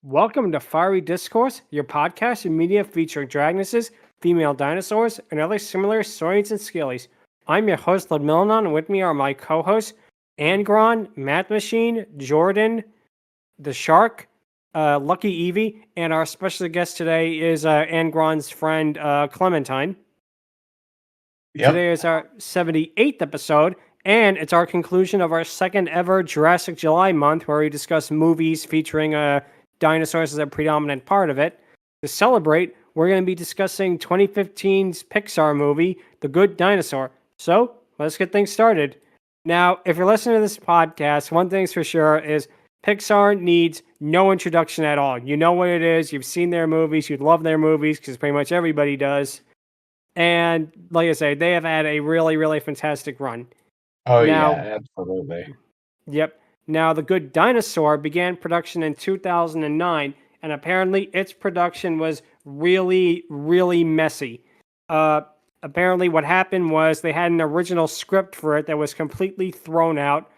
Welcome to Fiery Discourse, your podcast and media featuring dragonesses, female dinosaurs, and other similar saurians and scalies. I'm your host, Ludmillanon, and with me are my co-hosts, Angron, Mathmachine, Jordan, the Shark, Luckyeevee, and our special guest today is Angron's friend, Clementine. Yep. Today is our 78th episode, and it's our conclusion of our second ever Jurassic July month, where we discuss movies featuring dinosaurs as a predominant part of it. To celebrate, we're going to be discussing 2015's Pixar movie, The Good Dinosaur. So, let's get things started. Now, if you're listening to this podcast, one thing's for sure is Pixar needs no introduction at all. You know what it is, you've seen their movies, you love their movies, because pretty much everybody does. And, like I say, they have had a really, really fantastic run. Oh, Now- yeah, absolutely. Yep. Now, The Good Dinosaur began production in 2009, and apparently its production was really, really messy. Apparently what happened was they had an original script for it that was completely thrown out.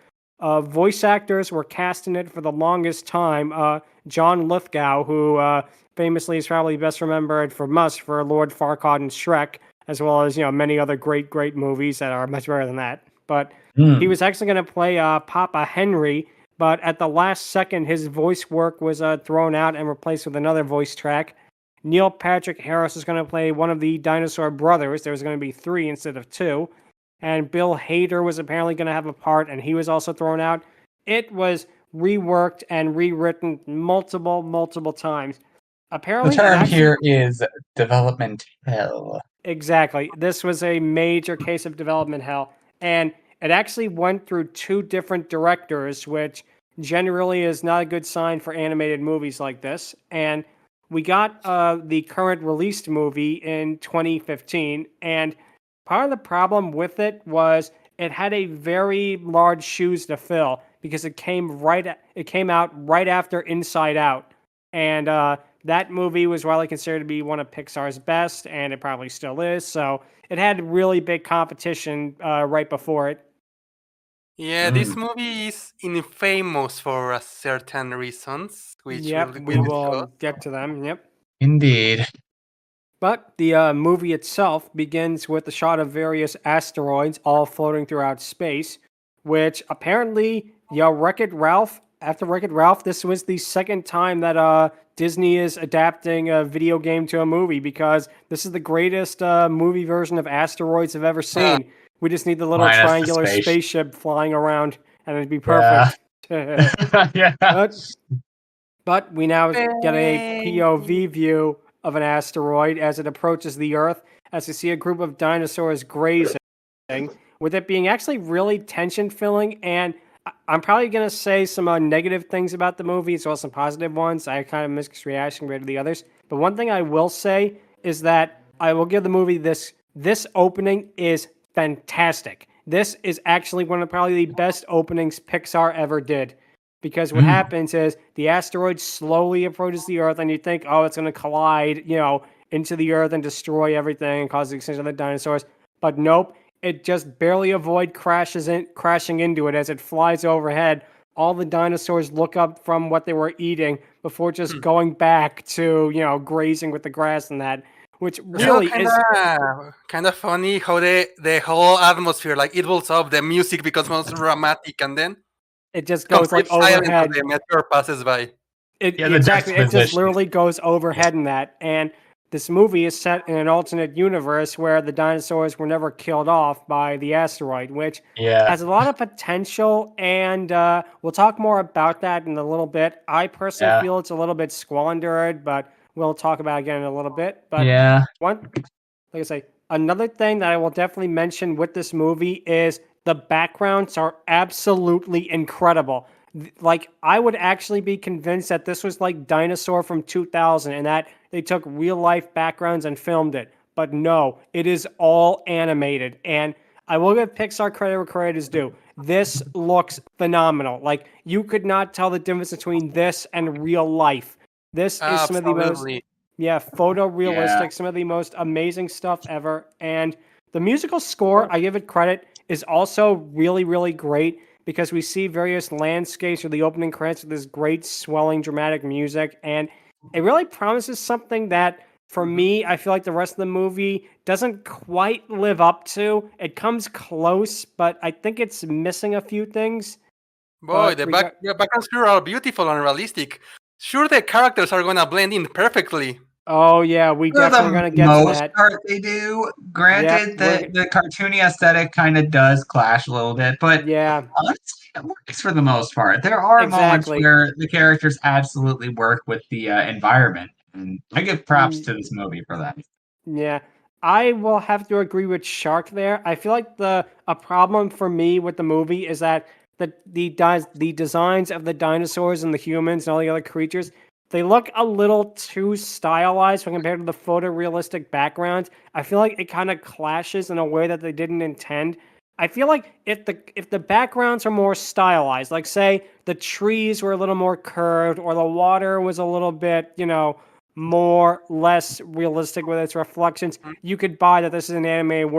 Voice actors were cast in it for the longest time. John Lithgow, who famously is probably best remembered from us for Lord Farquaad and Shrek, as well as many other great, great movies that are much better than that. But he was actually going to play Papa Henry, but at the last second, his voice work was thrown out and replaced with another voice track. Neil Patrick Harris is going to play one of the dinosaur brothers. There was going to be 3 instead of 2. And Bill Hader was apparently going to have a part, and he was also thrown out. It was reworked and rewritten multiple times. Apparently, The term actually- here is development hell. Exactly. This was a major case of development hell. And it actually went through 2 different directors, which generally is not a good sign for animated movies like this. And we got the current released movie in 2015. And part of the problem with it was it had a very large shoes to fill because it came out right after Inside Out. And that movie was widely considered to be one of Pixar's best, and it probably still is. So it had really big competition right before it. Yeah, this movie is infamous for a certain reasons, which Yep, we we'll will discuss. get to them. Yep. Indeed. But the movie itself begins with a shot of various asteroids all floating throughout space, which apparently, Wreck-It Ralph, after Wreck-It Ralph, this was the second time that Disney is adapting a video game to a movie, because this is the greatest movie version of asteroids I've ever seen. We just need the little Minus the triangular space. spaceship flying around, and it'd be perfect. Yeah. But we now get a POV view of an asteroid as it approaches the Earth, as we see a group of dinosaurs grazing, with it being actually really tension-filling. And I'm probably going to say some negative things about the movie, as well as some positive ones. I kind of mixed reaction compared to the others. But one thing I will say is that I will give the movie this opening is fantastic. This is actually one of probably the best openings Pixar ever did. Because what happens is the asteroid slowly approaches the Earth, and you think, oh, it's going to collide, into the Earth and destroy everything and cause the extinction of the dinosaurs. But nope, it just barely avoids crashing into it as it flies overhead. All the dinosaurs look up from what they were eating before just going back to, grazing with the grass and that. Which really is kind of funny how the whole atmosphere, like, it builds up, the music becomes more dramatic, and then it just goes like complete silence overhead. as the meteor passes by. Exactly, it just juxtaposition. literally goes overhead in that. And this movie is set in an alternate universe where the dinosaurs were never killed off by the asteroid, which has a lot of potential, and we'll talk more about that in a little bit. I personally feel it's a little bit squandered, but we'll talk about it again in a little bit. But like I say, another thing that I will definitely mention with this movie is the backgrounds are absolutely incredible. Like, I would actually be convinced that this was like Dinosaur from 2000 and that they took real life backgrounds and filmed it. But no, it is all animated. And I will give Pixar credit where credit is due. This looks phenomenal. Like, you could not tell the difference between this and real life. This is some of the most photorealistic, some of the most amazing stuff ever. And the musical score, I give it credit, is also really, really great, because we see various landscapes or the opening credits with this great swelling dramatic music, and it really promises something that, for me, I feel like the rest of the movie doesn't quite live up to. It comes close, but I think it's missing a few things. Boy, But the backgrounds here are beautiful and realistic. Sure, the characters are gonna blend in perfectly. Oh yeah, we For definitely the gonna get to most that. part, they do. Granted, Yep, the cartoony aesthetic kind of does clash a little bit, but Yeah, honestly, it works for the most part. There are moments exactly. where the characters absolutely work with the environment, and I give props Mm, to this movie for that. Yeah, I will have to agree with Shark there. I feel like a problem for me with the movie is that the designs of the dinosaurs and the humans and all the other creatures, they look a little too stylized when compared to the photorealistic backgrounds. I feel like it kind of clashes in a way that they didn't intend. I feel like if the backgrounds are more stylized, like say the trees were a little more curved or the water was a little bit, less realistic with its reflections, you could buy that this is an anime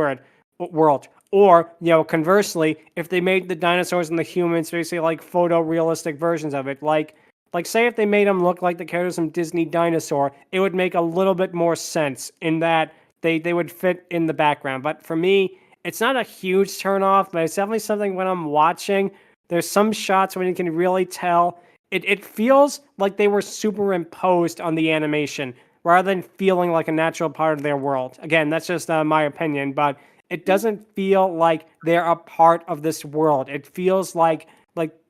world. Or, conversely, if they made the dinosaurs and the humans basically like photorealistic versions of it, like say if they made them look like the characters from Disney Dinosaur, it would make a little bit more sense in that they would fit in the background. But for me, it's not a huge turnoff, but it's definitely something when I'm watching. There's some shots when you can really tell it feels like they were superimposed on the animation rather than feeling like a natural part of their world. Again, that's just my opinion, but it doesn't feel like they're a part of this world. It feels like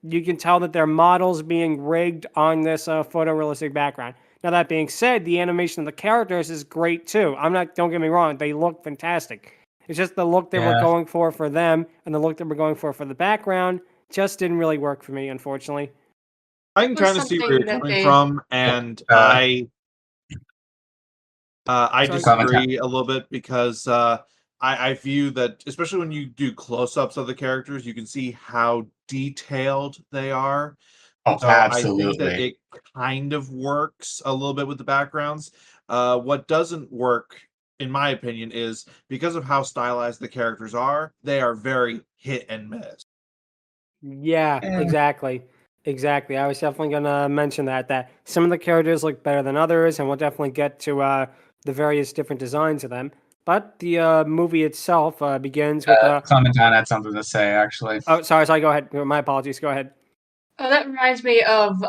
you can tell that they're models being rigged on this photorealistic background. Now that being said, the animation of the characters is great too. Don't get me wrong, they look fantastic. It's just the look they were Yeah. going for them and the look they were going for the background just didn't really work for me, unfortunately. I can was kind of see where something you're that coming they- from, and I Sorry. disagree a little bit because I view that, especially when you do close-ups of the characters, you can see how detailed they are. Oh, So I think that absolutely. it kind of works a little bit with the backgrounds. What doesn't work, in my opinion, is because of how stylized the characters are, they are very hit and miss. Yeah, Eh. exactly. Exactly. I was definitely going to mention that some of the characters look better than others, and we'll definitely get to the various different designs of them. But the movie itself begins with Clementine had something to say, actually. Oh, sorry. Go ahead. My apologies. Go ahead. Oh, that reminds me of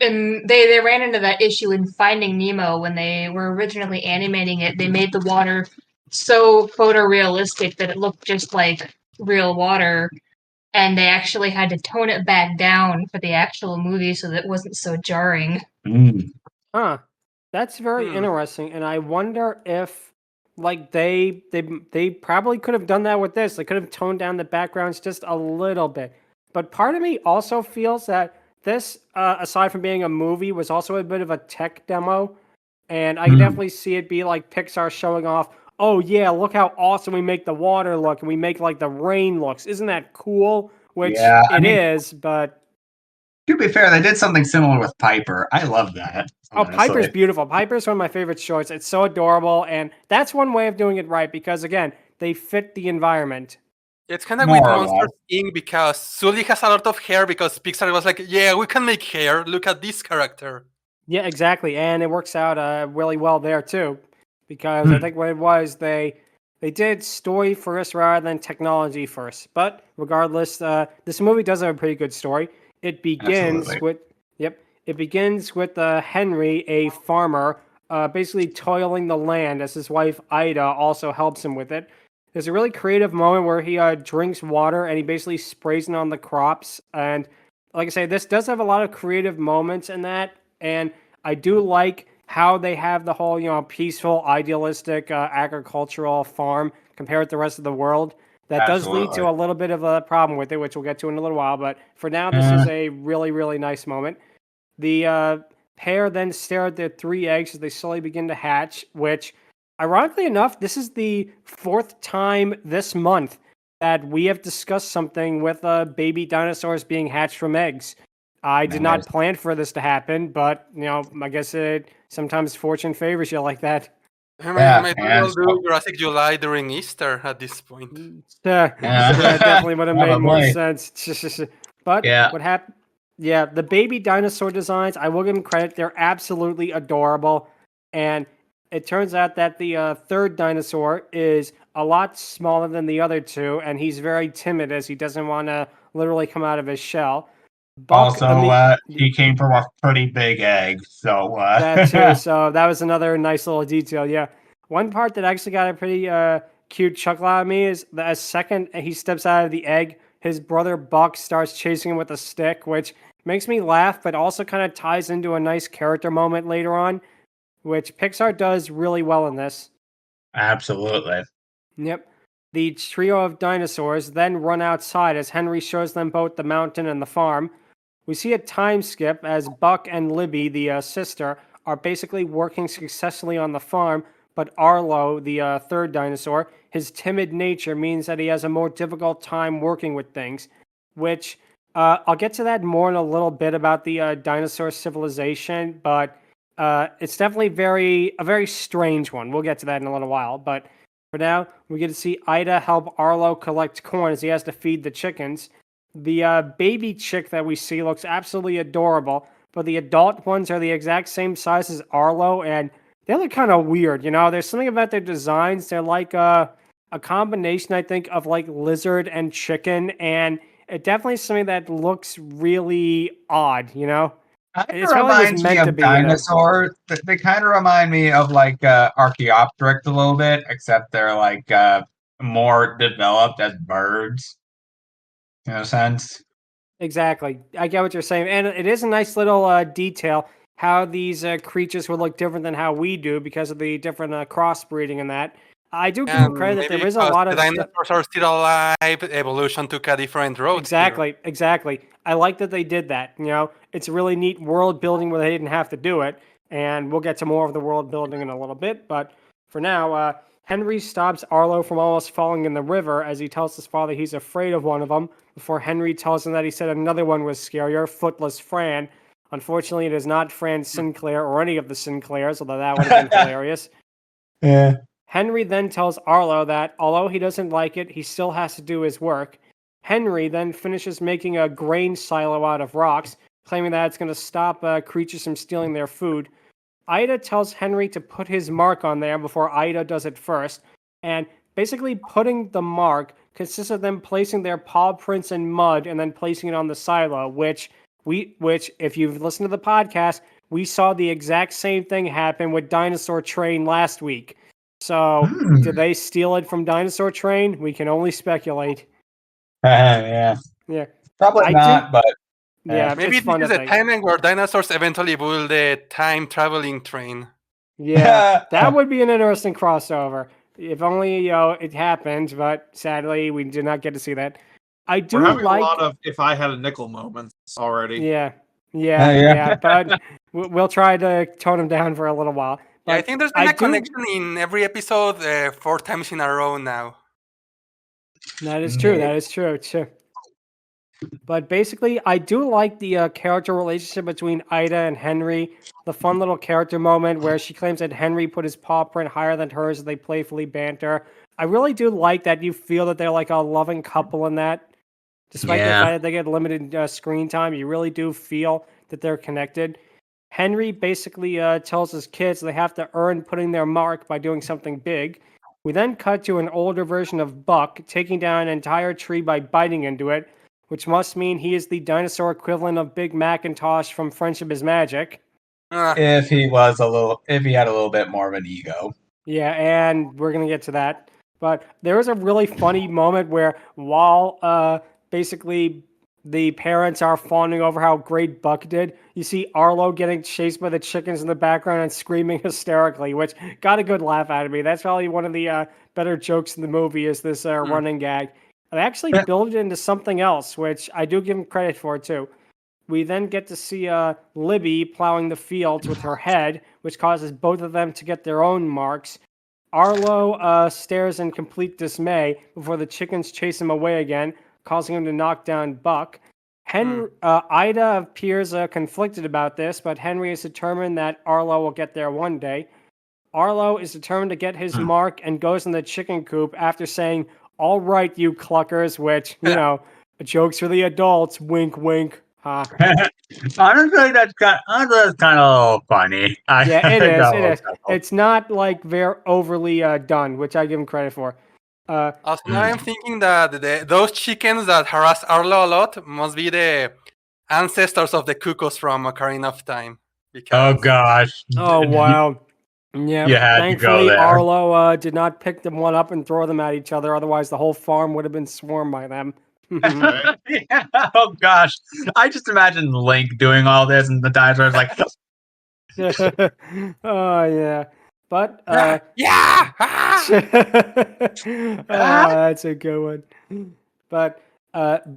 and they ran into that issue in Finding Nemo when they were originally animating it. They made the water so photorealistic that it looked just like real water, and they actually had to tone it back down for the actual movie so that it wasn't so jarring. Mm. Huh. That's very interesting, and I wonder if like they probably could have done that with this. They could have toned down the backgrounds just a little bit. But part of me also feels that this, aside from being a movie, was also a bit of a tech demo, and I can definitely see it be like Pixar showing off. Oh yeah, look how awesome we make the water look, and we make like the rain looks. Isn't that cool? Which Yeah, I it mean, is, but to be fair, they did something similar with Piper. I love that. oh, Piper's honestly. beautiful. Piper's one of my favorite shorts. It's so adorable, and that's one way of doing it right because again, they fit the environment. It's kind of More with or Monsters less. Inc. because Sully has a lot of hair because Pixar was like, yeah, we can make hair. Look at this character. Yeah, exactly, and it works out really well there too, because I think what it was they did story first rather than technology first. But regardless, this movie does have a pretty good story. It begins Absolutely. with Henry, a farmer, basically toiling the land as his wife Ida also helps him with it. There's a really creative moment where he drinks water and he basically sprays it on the crops. And like I say, this does have a lot of creative moments in that. And I do like how they have the whole, peaceful, idealistic agricultural farm compared to the rest of the world. That does lead to Absolutely. a little bit of a problem with it, which we'll get to in a little while. But for now, this is a really, really nice moment. The pair then stare at their 3 eggs as they slowly begin to hatch, which, ironically enough, this is the 4th time this month that we have discussed something with baby dinosaurs being hatched from eggs. I did not Nice. plan for this to happen, but, I guess sometimes fortune favors you like that. I Yeah, might as man. well do Jurassic July during Easter at this point. Yeah, definitely would have made more Probably. sense. But Yeah. what happened? Yeah, the baby dinosaur designs, I will give them credit. They're absolutely adorable. And it turns out that the third dinosaur is a lot smaller than the other two, and he's very timid as he doesn't want to literally come out of his shell. Buck, Also, he came from a pretty big egg, so that too. So that was another nice little detail. Yeah. One part that actually got a pretty cute chuckle out of me is that a second he steps out of the egg, his brother Buck starts chasing him with a stick, which makes me laugh, but also kind of ties into a nice character moment later on, which Pixar does really well in this. absolutely. Yep. The trio of dinosaurs then run outside as Henry shows them both the mountain and the farm. We see a time skip as Buck and Libby, the sister, are basically working successfully on the farm, but Arlo, the third dinosaur, his timid nature means that he has a more difficult time working with things, which I'll get to that more in a little bit about the dinosaur civilization, but it's definitely a very strange one. We'll get to that in a little while, but for now, we get to see Ida help Arlo collect corn as he has to feed the chickens. The baby chick that we see looks absolutely adorable, but the adult ones are the exact same size as Arlo, and they look kind of weird, you know? There's something about their designs. They're like a combination, I think, of like lizard and chicken, and it definitely is something that looks really odd, you know? Kind It's of probably was reminds meant me to of be, you know? dinosaurs. They kind of remind me of like Archaeopteryx a little bit, except they're like more developed as birds. In a sense. Exactly. I get what you're saying. And it is a nice little detail how these creatures would look different than how we do because of the different crossbreeding and that. I do give them credit that Maybe there is a because lot the of dinosaurs are still alive, evolution took a different road here. Exactly. I like that they did that. You know, it's a really neat world building where they didn't have to do it. And we'll get to more of the world building in a little bit. But for now, Henry stops Arlo from almost falling in the river as he tells his father he's afraid of one of them before Henry tells him that he said another one was scarier, Footless Fran. Unfortunately, it is not Fran Sinclair or any of the Sinclairs, although that would have been hilarious. Yeah. Henry then tells Arlo that although he doesn't like it, he still has to do his work. Henry then finishes making a grain silo out of rocks, claiming that it's going to stop creatures from stealing their food. Ida tells Henry to put his mark on there before Ida does it first, and basically putting the mark consists of them placing their paw prints in mud and then placing it on the silo, which if you've listened to the podcast, we saw the exact same thing happen with Dinosaur Train last week. So, did they steal it from Dinosaur Train? We can only speculate. Yeah. Yeah. Probably not, but yeah, Maybe it's fun this to is a think. timeline where dinosaurs eventually build a time traveling train. Yeah, that would be an interesting crossover. If only it happened, but sadly we did not get to see that. I do We're having like a lot of if I had a nickel moments already. Yeah, but we'll try to tone them down for a little while. But Yeah, I think there's been a connection in every episode 4 times in a row now. That is true. That is true. But basically, I do like the character relationship between Ida and Henry. The fun little character moment where she claims that Henry put his paw print higher than hers as they playfully banter. I really do like that you feel that they're like a loving couple in that. Despite the fact that they get limited screen time, you really do feel that they're connected. Henry basically tells his kids they have to earn putting their mark by doing something big. We then cut to an older version of Buck taking down an entire tree by biting into it, which must mean he is the dinosaur equivalent of Big Macintosh from Friendship is Magic. If he had a little bit more of an ego. Yeah, and we're going to get to that. But there was a really funny moment where while basically the parents are fawning over how great Buck did, you see Arlo getting chased by the chickens in the background and screaming hysterically, which got a good laugh out of me. That's probably one of the better jokes in the movie is this running gag. They actually built it into something else, which I do give him credit for, too. We then get to see Libby plowing the fields with her head, which causes both of them to get their own marks. Arlo stares in complete dismay before the chickens chase him away again, causing him to knock down Buck. Ida appears conflicted about this, but Henry is determined that Arlo will get there one day. Arlo is determined to get his mark and goes in the chicken coop after saying, "All right, you cluckers," which, jokes for the adults. Wink, wink. Ha. Honestly, that's kind of funny. Yeah, it I is. got a It little is. chuckle. It's not like very overly done, which I give him credit for. Also, now I'm thinking that those chickens that harass Arlo a lot must be the ancestors of the cuckoos from Ocarina of Time. Oh Because gosh. Oh wow. Yeah. You had to go Thankfully, there. Arlo did not pick them one up and throw them at each other. Otherwise, the whole farm would have been swarmed by them. Right? Yeah, oh gosh. I just imagine Link doing all this and the dinosaurs like Oh yeah. But yeah, ah! that's a good one. But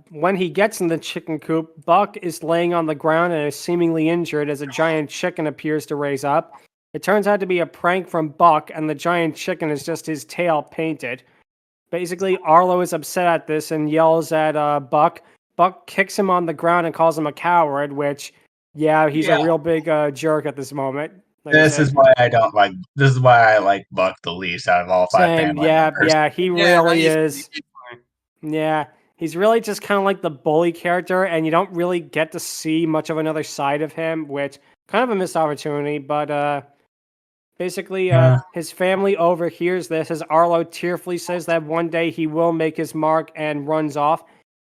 when he gets in the chicken coop, Buck is laying on the ground and is seemingly injured as a giant chicken appears to raise up. It turns out to be a prank from Buck, and the giant chicken is just his tail painted. Basically, Arlo is upset at this and yells at Buck. Buck kicks him on the ground and calls him a coward, which, he's a real big jerk at this moment. Like I this said. is why I don't like this is why I like Buck the least out of all five Same, family yeah, members. yeah, he Yeah, really he's- is. Yeah, he's really just kind of like the bully character, and you don't really get to see much of another side of him, which kind of a missed opportunity. But basically, Yeah. his family overhears this as Arlo tearfully says that one day he will make his mark and runs off.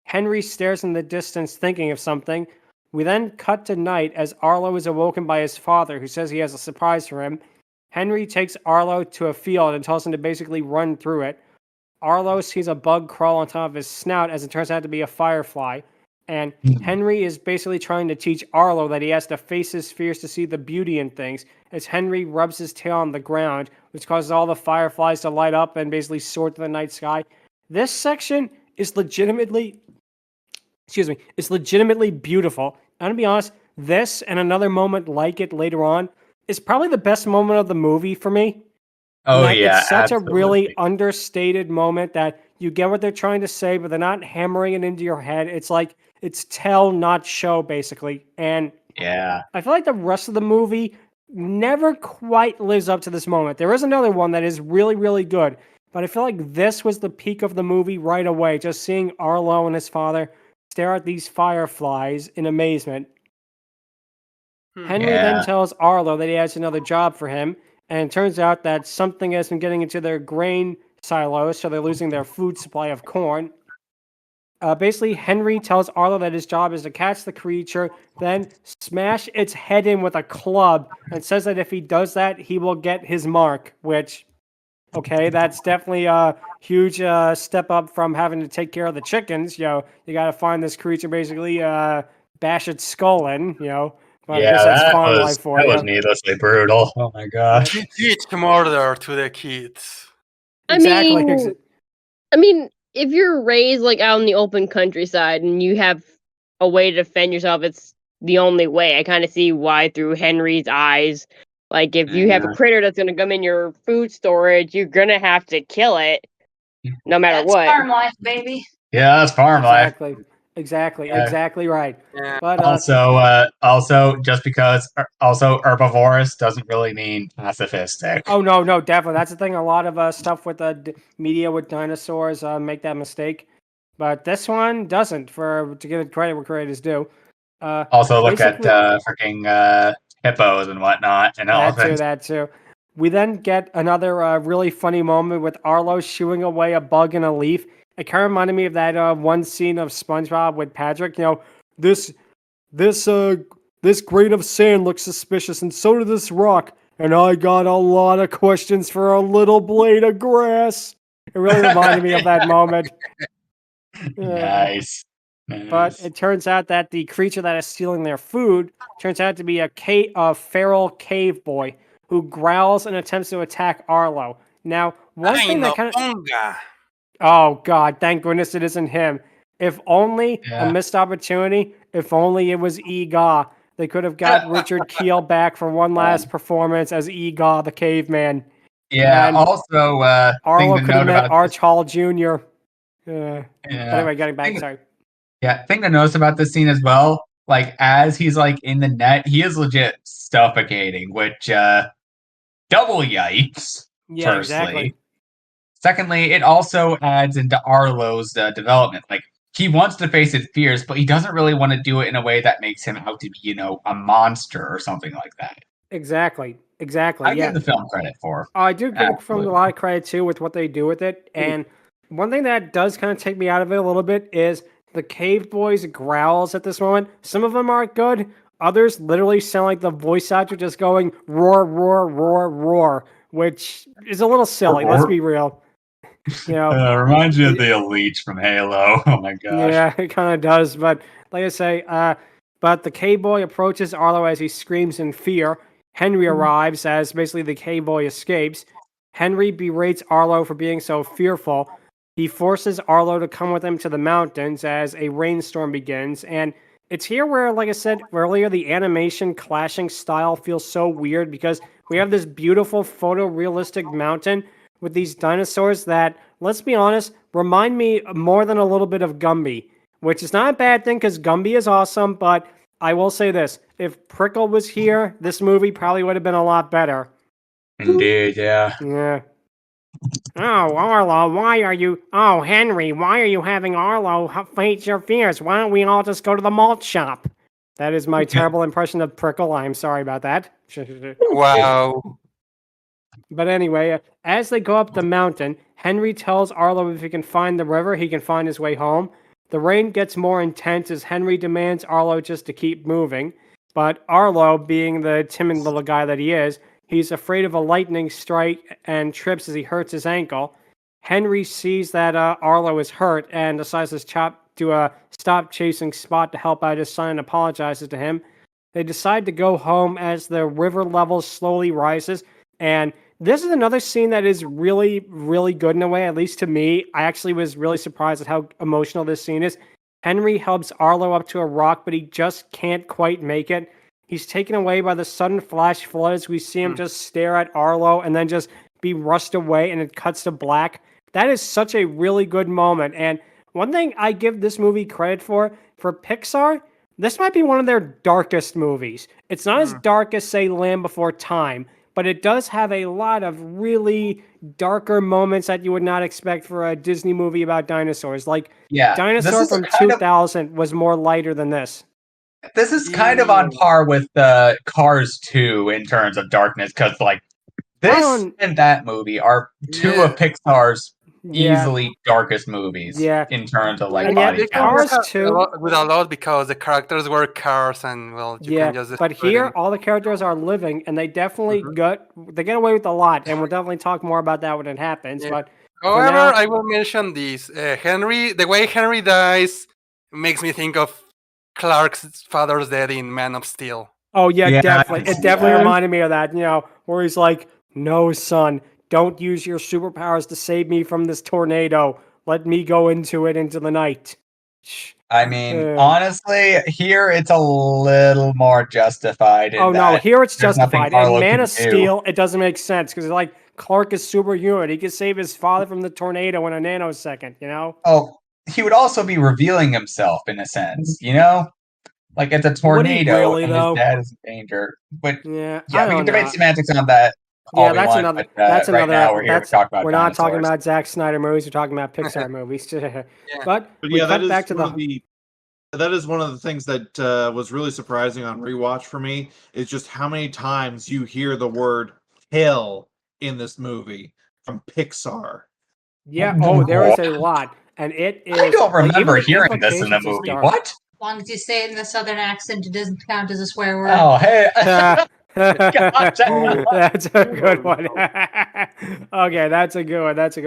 Henry stares in the distance, thinking of something. We then cut to night as Arlo is awoken by his father, who says he has a surprise for him. Henry takes Arlo to a field and tells him to basically run through it. Arlo sees a bug crawl on top of his snout, as it turns out to be a firefly. And Henry is basically trying to teach Arlo that he has to face his fears to see the beauty in things, as Henry rubs his tail on the ground, which causes all the fireflies to light up and basically soar to the night sky. This section is legitimately beautiful. I'm gonna be honest, this and another moment like it later on is probably the best moment of the movie for me. Oh Like, yeah, it's such a really absolutely. understated moment that you get what they're trying to say, but they're not hammering it into your head. It's like it's tell, not show, basically. And Yeah. I feel like the rest of the movie never quite lives up to this moment. There is another one that is really, really good, but I feel like this was the peak of the movie right away. Just seeing Arlo and his father stare at these fireflies in amazement. Henry Yeah. then tells Arlo that he has another job for him, and it turns out that something has been getting into their grain silos, so they're losing their food supply of corn. Basically, Henry tells Arlo that his job is to catch the creature, then smash its head in with a club, and says that if he does that, he will get his mark, which, okay, that's definitely a huge step up from having to take care of the chickens. You gotta find this creature, basically bash its skull in, But I guess that's farm life for you. was needlessly brutal. Oh my gosh. teach murder to the kids. Exactly. I mean, if you're raised like out in the open countryside and you have a way to defend yourself, it's the only way. I kind of see why through Henry's eyes. Like, if you have a critter that's going to come in your food storage, you're going to have to kill it no matter That's what. farm life, baby. Yeah, that's farm life. Exactly right. Yeah. But Also, just because herbivorous doesn't really mean pacifistic. oh no, definitely. That's the thing. A lot of stuff with the media with dinosaurs make that mistake, but this one doesn't. To give credit where credit is due. Also, look at basically- freaking hippos and whatnot and elephants. That too. We then get another really funny moment with Arlo shooing away a bug in a leaf. It kind of reminded me of that one scene of SpongeBob with Patrick. This grain of sand looks suspicious, and so did this rock. And I got a lot of questions for a little blade of grass. It really reminded me of that moment. Nice. But it turns out that the creature that is stealing their food turns out to be a feral cave boy who growls and attempts to attack Arlo. Now, one thing that kind of... Oh, God, thank goodness it isn't him. If only a missed opportunity, if only it was Ega. They could have got Richard Keel back for one last performance as Ega the caveman. Yeah, And also, Arlo thing could to have note met about Arch Hall Jr. But yeah. anyway, getting back, sorry. Yeah, thing to notice about this scene as well, like as he's like in the net, he is legit suffocating, which double yikes. Yeah, firstly. exactly. Secondly, it also adds into Arlo's development. Like, he wants to face his fears, but he doesn't really want to do it in a way that makes him out to be, a monster or something like that. Exactly. I Yeah. give the film credit for. I do give it from a Absolutely. lot of credit too with what they do with it. And one thing that does kind of take me out of it a little bit is the cave boys' growls at this moment. Some of them aren't good. Others literally sound like the voice actor just going roar, roar, roar, roar, which is a little silly. Let's be real. Reminds me of the Elite from Halo. Oh my gosh. Yeah, it kind of does. But like I say, but the cave boy approaches Arlo as he screams in fear. Henry arrives as basically the cave boy escapes. Henry berates Arlo for being so fearful. He forces Arlo to come with him to the mountains as a rainstorm begins. And it's here where, like I said earlier, the animation clashing style feels so weird because we have this beautiful photorealistic mountain with these dinosaurs that, let's be honest, remind me more than a little bit of Gumby, which is not a bad thing because Gumby is awesome, but I will say this. If Prickle was here, this movie probably would have been a lot better. Indeed, yeah. Yeah. Oh, Arlo, why are you... Oh, Henry, why are you having Arlo face your fears? Why don't we all just go to the malt shop? That is my terrible impression of Prickle. I'm sorry about that. Wow. But anyway, as they go up the mountain, Henry tells Arlo if he can find the river, he can find his way home. The rain gets more intense as Henry demands Arlo just to keep moving. But Arlo, being the timid little guy that he is, he's afraid of a lightning strike and trips as he hurts his ankle. Henry sees that Arlo is hurt and decides to stop chasing Spot to help out his son and apologizes to him. They decide to go home as the river level slowly rises. And this is another scene that is really, really good in a way, at least to me. I actually was really surprised at how emotional this scene is. Henry helps Arlo up to a rock, but he just can't quite make it. He's taken away by the sudden flash flood as we see him just stare at Arlo and then just be rushed away and it cuts to black. That is such a really good moment. And one thing I give this movie credit for Pixar, this might be one of their darkest movies. It's not as dark as, say, Land Before Time, but it does have a lot of really darker moments that you would not expect for a Disney movie about dinosaurs. Like, Dinosaur from 2000 was more lighter than this. This is kind of on par with Cars 2 in terms of darkness, because this and that movie are two of Pixar's easily darkest movies in terms of body count. Cars 2 with a lot because the characters were cars and you can just but here all the characters are living and they definitely get away with a lot, and we'll definitely talk more about that when it happens. But however, I will mention this. Henry, the way Henry dies makes me think of Clark's father's death in Man of Steel. Oh yeah, definitely. It definitely reminded me of that, where he's like, "No, son, don't use your superpowers to save me from this tornado. Let me go into the night." I mean, honestly, here it's a little more justified. Here it's justified. In Man of Steel, it doesn't make sense because Clark is superhuman. He can save his father from the tornado in a nanosecond. Oh, he would also be revealing himself in a sense. Like it's a tornado and his dad is in danger. But we can debate semantics on that. Yeah, that's another. Now we're here to talk about. We're not talking about Zack Snyder movies. We're talking about Pixar movies. But we cut back to that is one of the things that was really surprising on rewatch for me is just how many times you hear the word "hell" in this movie from Pixar. Yeah. Oh, there is a lot, and it is. I don't remember hearing this in the movie. What? As long as you say it in the southern accent, it doesn't count as a swear word. Oh, hey. That's a good one. Okay, that's a good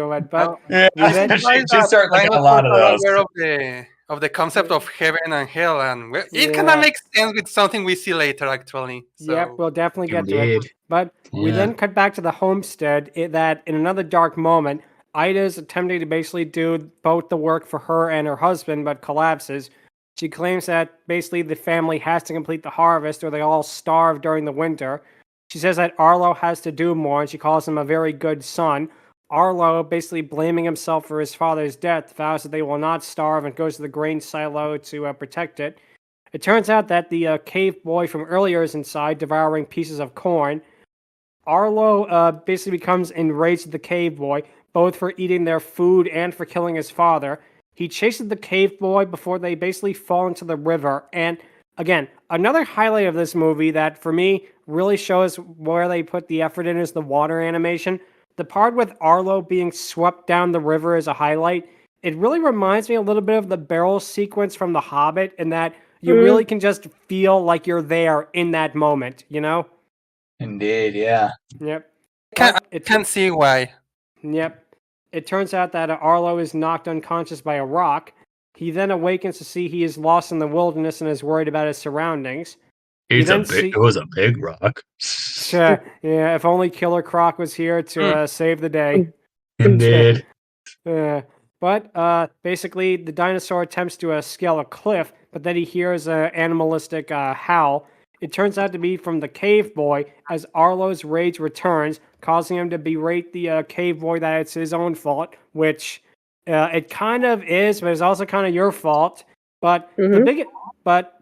one. But just start looking at a lot of those. Aware of the concept of heaven and hell, and it kind of makes sense with something we see later, actually. So. Yep, we'll definitely get to it. But we then cut back to the homestead. That in another dark moment, Ida's attempting to basically do both the work for her and her husband, but collapses. She claims that basically the family has to complete the harvest or they all starve during the winter. She says that Arlo has to do more, and she calls him a very good son. Arlo, basically blaming himself for his father's death, vows that they will not starve and goes to the grain silo to protect it. It turns out that the cave boy from earlier is inside, devouring pieces of corn. Arlo basically becomes enraged at the cave boy, both for eating their food and for killing his father. He chases the cave boy before they basically fall into the river. And again, another highlight of this movie that for me really shows where they put the effort in is the water animation. The part with Arlo being swept down the river is a highlight. It really reminds me a little bit of the barrel sequence from The Hobbit in that you really can just feel like you're there in that moment, you know? Indeed, yeah. Yep. I can't see why. Yep. It turns out that Arlo is knocked unconscious by a rock. He then awakens to see he is lost in the wilderness and is worried about his surroundings. It was a big rock. Yeah, if only Killer Croc was here to save the day. Indeed. But basically, the dinosaur attempts to scale a cliff, but then he hears an animalistic howl. It turns out to be from the cave boy, as Arlo's rage returns, causing him to berate the cave boy that it's his own fault, which it kind of is, but it's also kind of your fault. But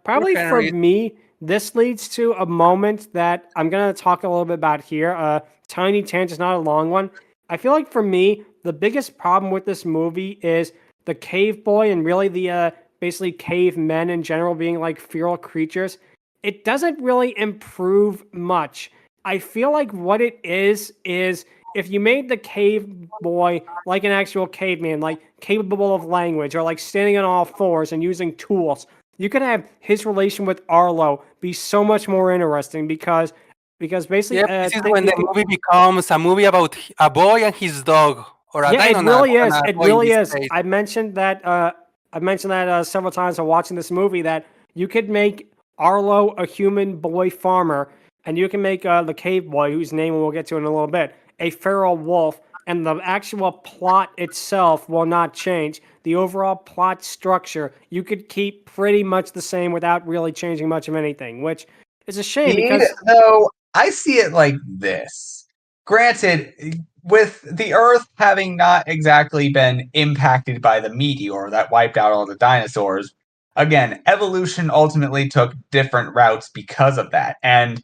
probably for me, this leads to a moment that I'm gonna talk a little bit about here. Tiny tangent, not a long one. I feel like for me, the biggest problem with this movie is the cave boy and really the basically cavemen in general being like feral creatures. It doesn't really improve much. I feel like what it is if you made the cave boy like an actual caveman, like capable of language or like standing on all fours and using tools, you could have his relation with Arlo be so much more interesting because basically this is when the movie becomes a movie about a boy and his dog, or a it really is. It really is. Case. I mentioned that several times while watching this movie that you could make Arlo a human boy farmer, and you can make the cave boy, whose name we'll get to in a little bit, a feral wolf, and the actual plot itself will not change. The overall plot structure you could keep pretty much the same without really changing much of anything, which is a shame because though I see it like this. Granted, with the Earth having not exactly been impacted by the meteor that wiped out all the dinosaurs, again, evolution ultimately took different routes because of that. And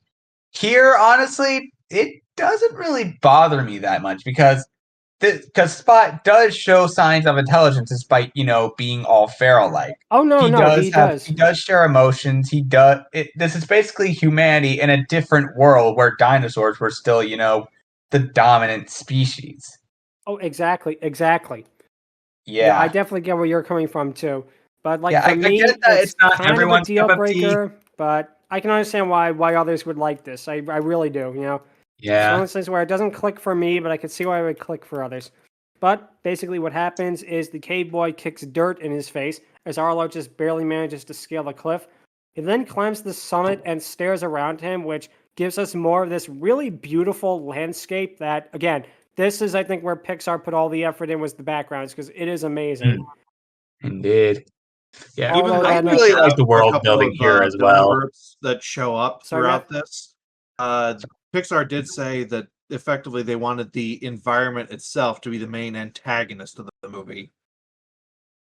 here, honestly, it doesn't really bother me that much because Spot does show signs of intelligence despite, being all feral-like. Oh no, he does. He does share emotions. This is basically humanity in a different world where dinosaurs were still, the dominant species. Oh, exactly. Yeah, I definitely get where you're coming from too. But like yeah, for me, get that it's not kind everyone's of a deal cup of tea. breaker. But I can understand why others would like this. I really do. It's one Yeah. of those things where it doesn't click for me, but I can see why it would click for others. But basically, what happens is the cave boy kicks dirt in his face as Arlo just barely manages to scale the cliff. He then climbs the summit and stares around him, which gives us more of this really beautiful landscape that, again, this is, I think, where Pixar put all the effort in was the backgrounds, because it is amazing. Indeed. Yeah, Even I really like the world building here as well. That show up throughout this. Pixar did say that effectively they wanted the environment itself to be the main antagonist of the movie.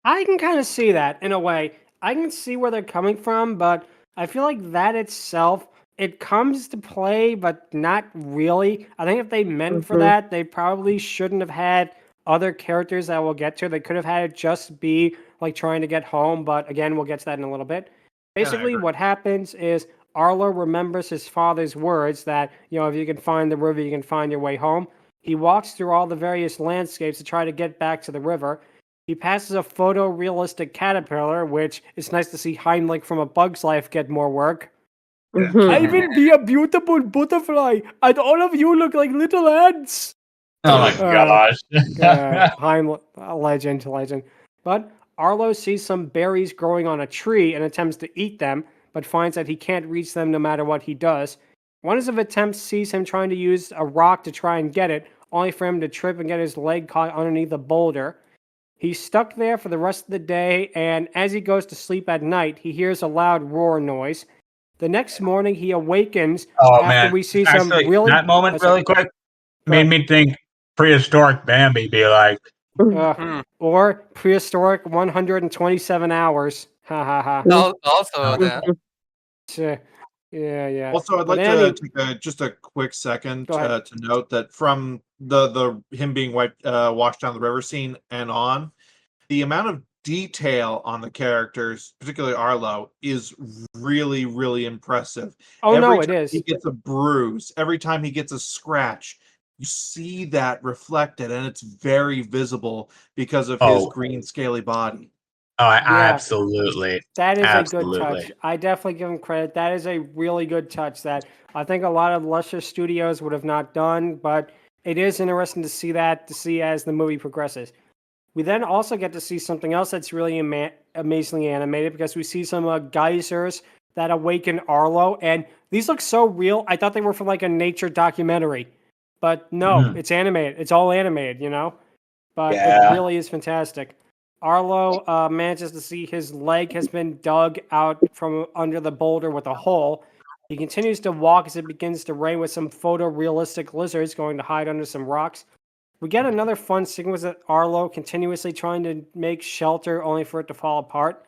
I can kind of see that in a way. I can see where they're coming from, but I feel like that itself, it comes to play, but not really. I think if they meant for that, they probably shouldn't have had other characters that we'll get to. They could have had it just be like trying to get home, but again, we'll get to that in a little bit. Basically, what happens is Arlo remembers his father's words that, if you can find the river, you can find your way home. He walks through all the various landscapes to try to get back to the river. He passes a photorealistic caterpillar, which is nice to see Heinrich from A Bug's Life get more work. I will be a beautiful butterfly, and all of you look like little ants. Oh my gosh. Heinrich, legend. But Arlo sees some berries growing on a tree and attempts to eat them, but finds that he can't reach them no matter what he does. One of his attempts sees him trying to use a rock to try and get it, only for him to trip and get his leg caught underneath a boulder. He's stuck there for the rest of the day, and as he goes to sleep at night, he hears a loud roar noise. The next morning, he awakens after we see some really... That moment, really quick, made me think prehistoric Bambi be like... Or prehistoric 127 hours. Ha ha ha. Also, Yeah. Also, I'd But like to take just a quick second Go ahead. to note that from the him being washed down the river scene and on, the amount of detail on the characters, particularly Arlo, is really, really impressive. Oh no, Every it time is. he gets a bruise, every time he gets a scratch, you see that reflected, and it's very visible because of his green, scaly body. Oh, Yeah. absolutely. That is a good Absolutely. touch. I definitely give him credit. That is a really good touch that I think a lot of lesser studios would have not done, but it is interesting to see as the movie progresses. We then also get to see something else that's really amazingly animated because we see some geysers that awaken Arlo, and these look so real. I thought they were from like a nature documentary, but no, it's animated. It's all animated, you know? But it really is fantastic. Arlo manages to see his leg has been dug out from under the boulder with a hole. He continues to walk as it begins to rain with some photorealistic lizards going to hide under some rocks. We get another fun sequence of Arlo continuously trying to make shelter only for it to fall apart.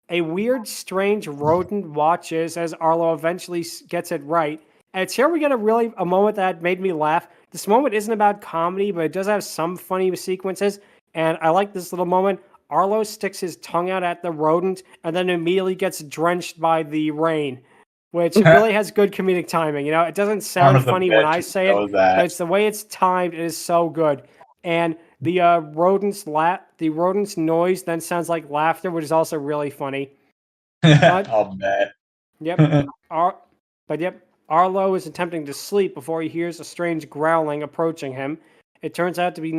A weird, strange rodent watches as Arlo eventually gets it right. And it's here we get a moment that made me laugh. This moment isn't about comedy, but it does have some funny sequences. And I like this little moment. Arlo sticks his tongue out at the rodent and then immediately gets drenched by the rain, which really has good comedic timing. You know, it doesn't sound funny when I say it, but it's the way it's timed. It is so good. And the rodent's noise then sounds like laughter, which is also really funny. I'll bet. Yep. Arlo is attempting to sleep before he hears a strange growling approaching him. It turns out to be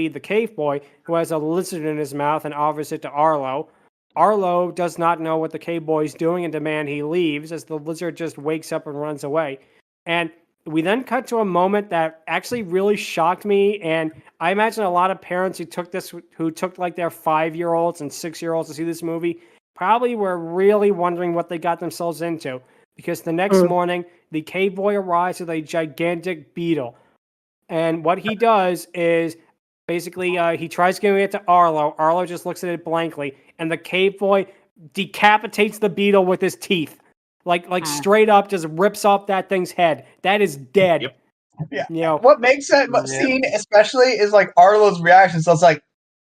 the cave boy who has a lizard in his mouth and offers it to Arlo. Arlo does not know what the cave boy is doing and demand he leaves as the lizard just wakes up and runs away. And we then cut to a moment that actually really shocked me, and I imagine a lot of parents who took like their 5-year-olds and 6-year-olds to see this movie probably were really wondering what they got themselves into. Because the next morning, the cave boy arrives with a gigantic beetle. And what he does is basically he tries giving it to Arlo. Arlo just looks at it blankly. And the cave boy decapitates the beetle with his teeth. Like straight up just rips off that thing's head. That is dead. Yep. Yeah. You know, what makes that scene especially is like Arlo's reaction. So it's like,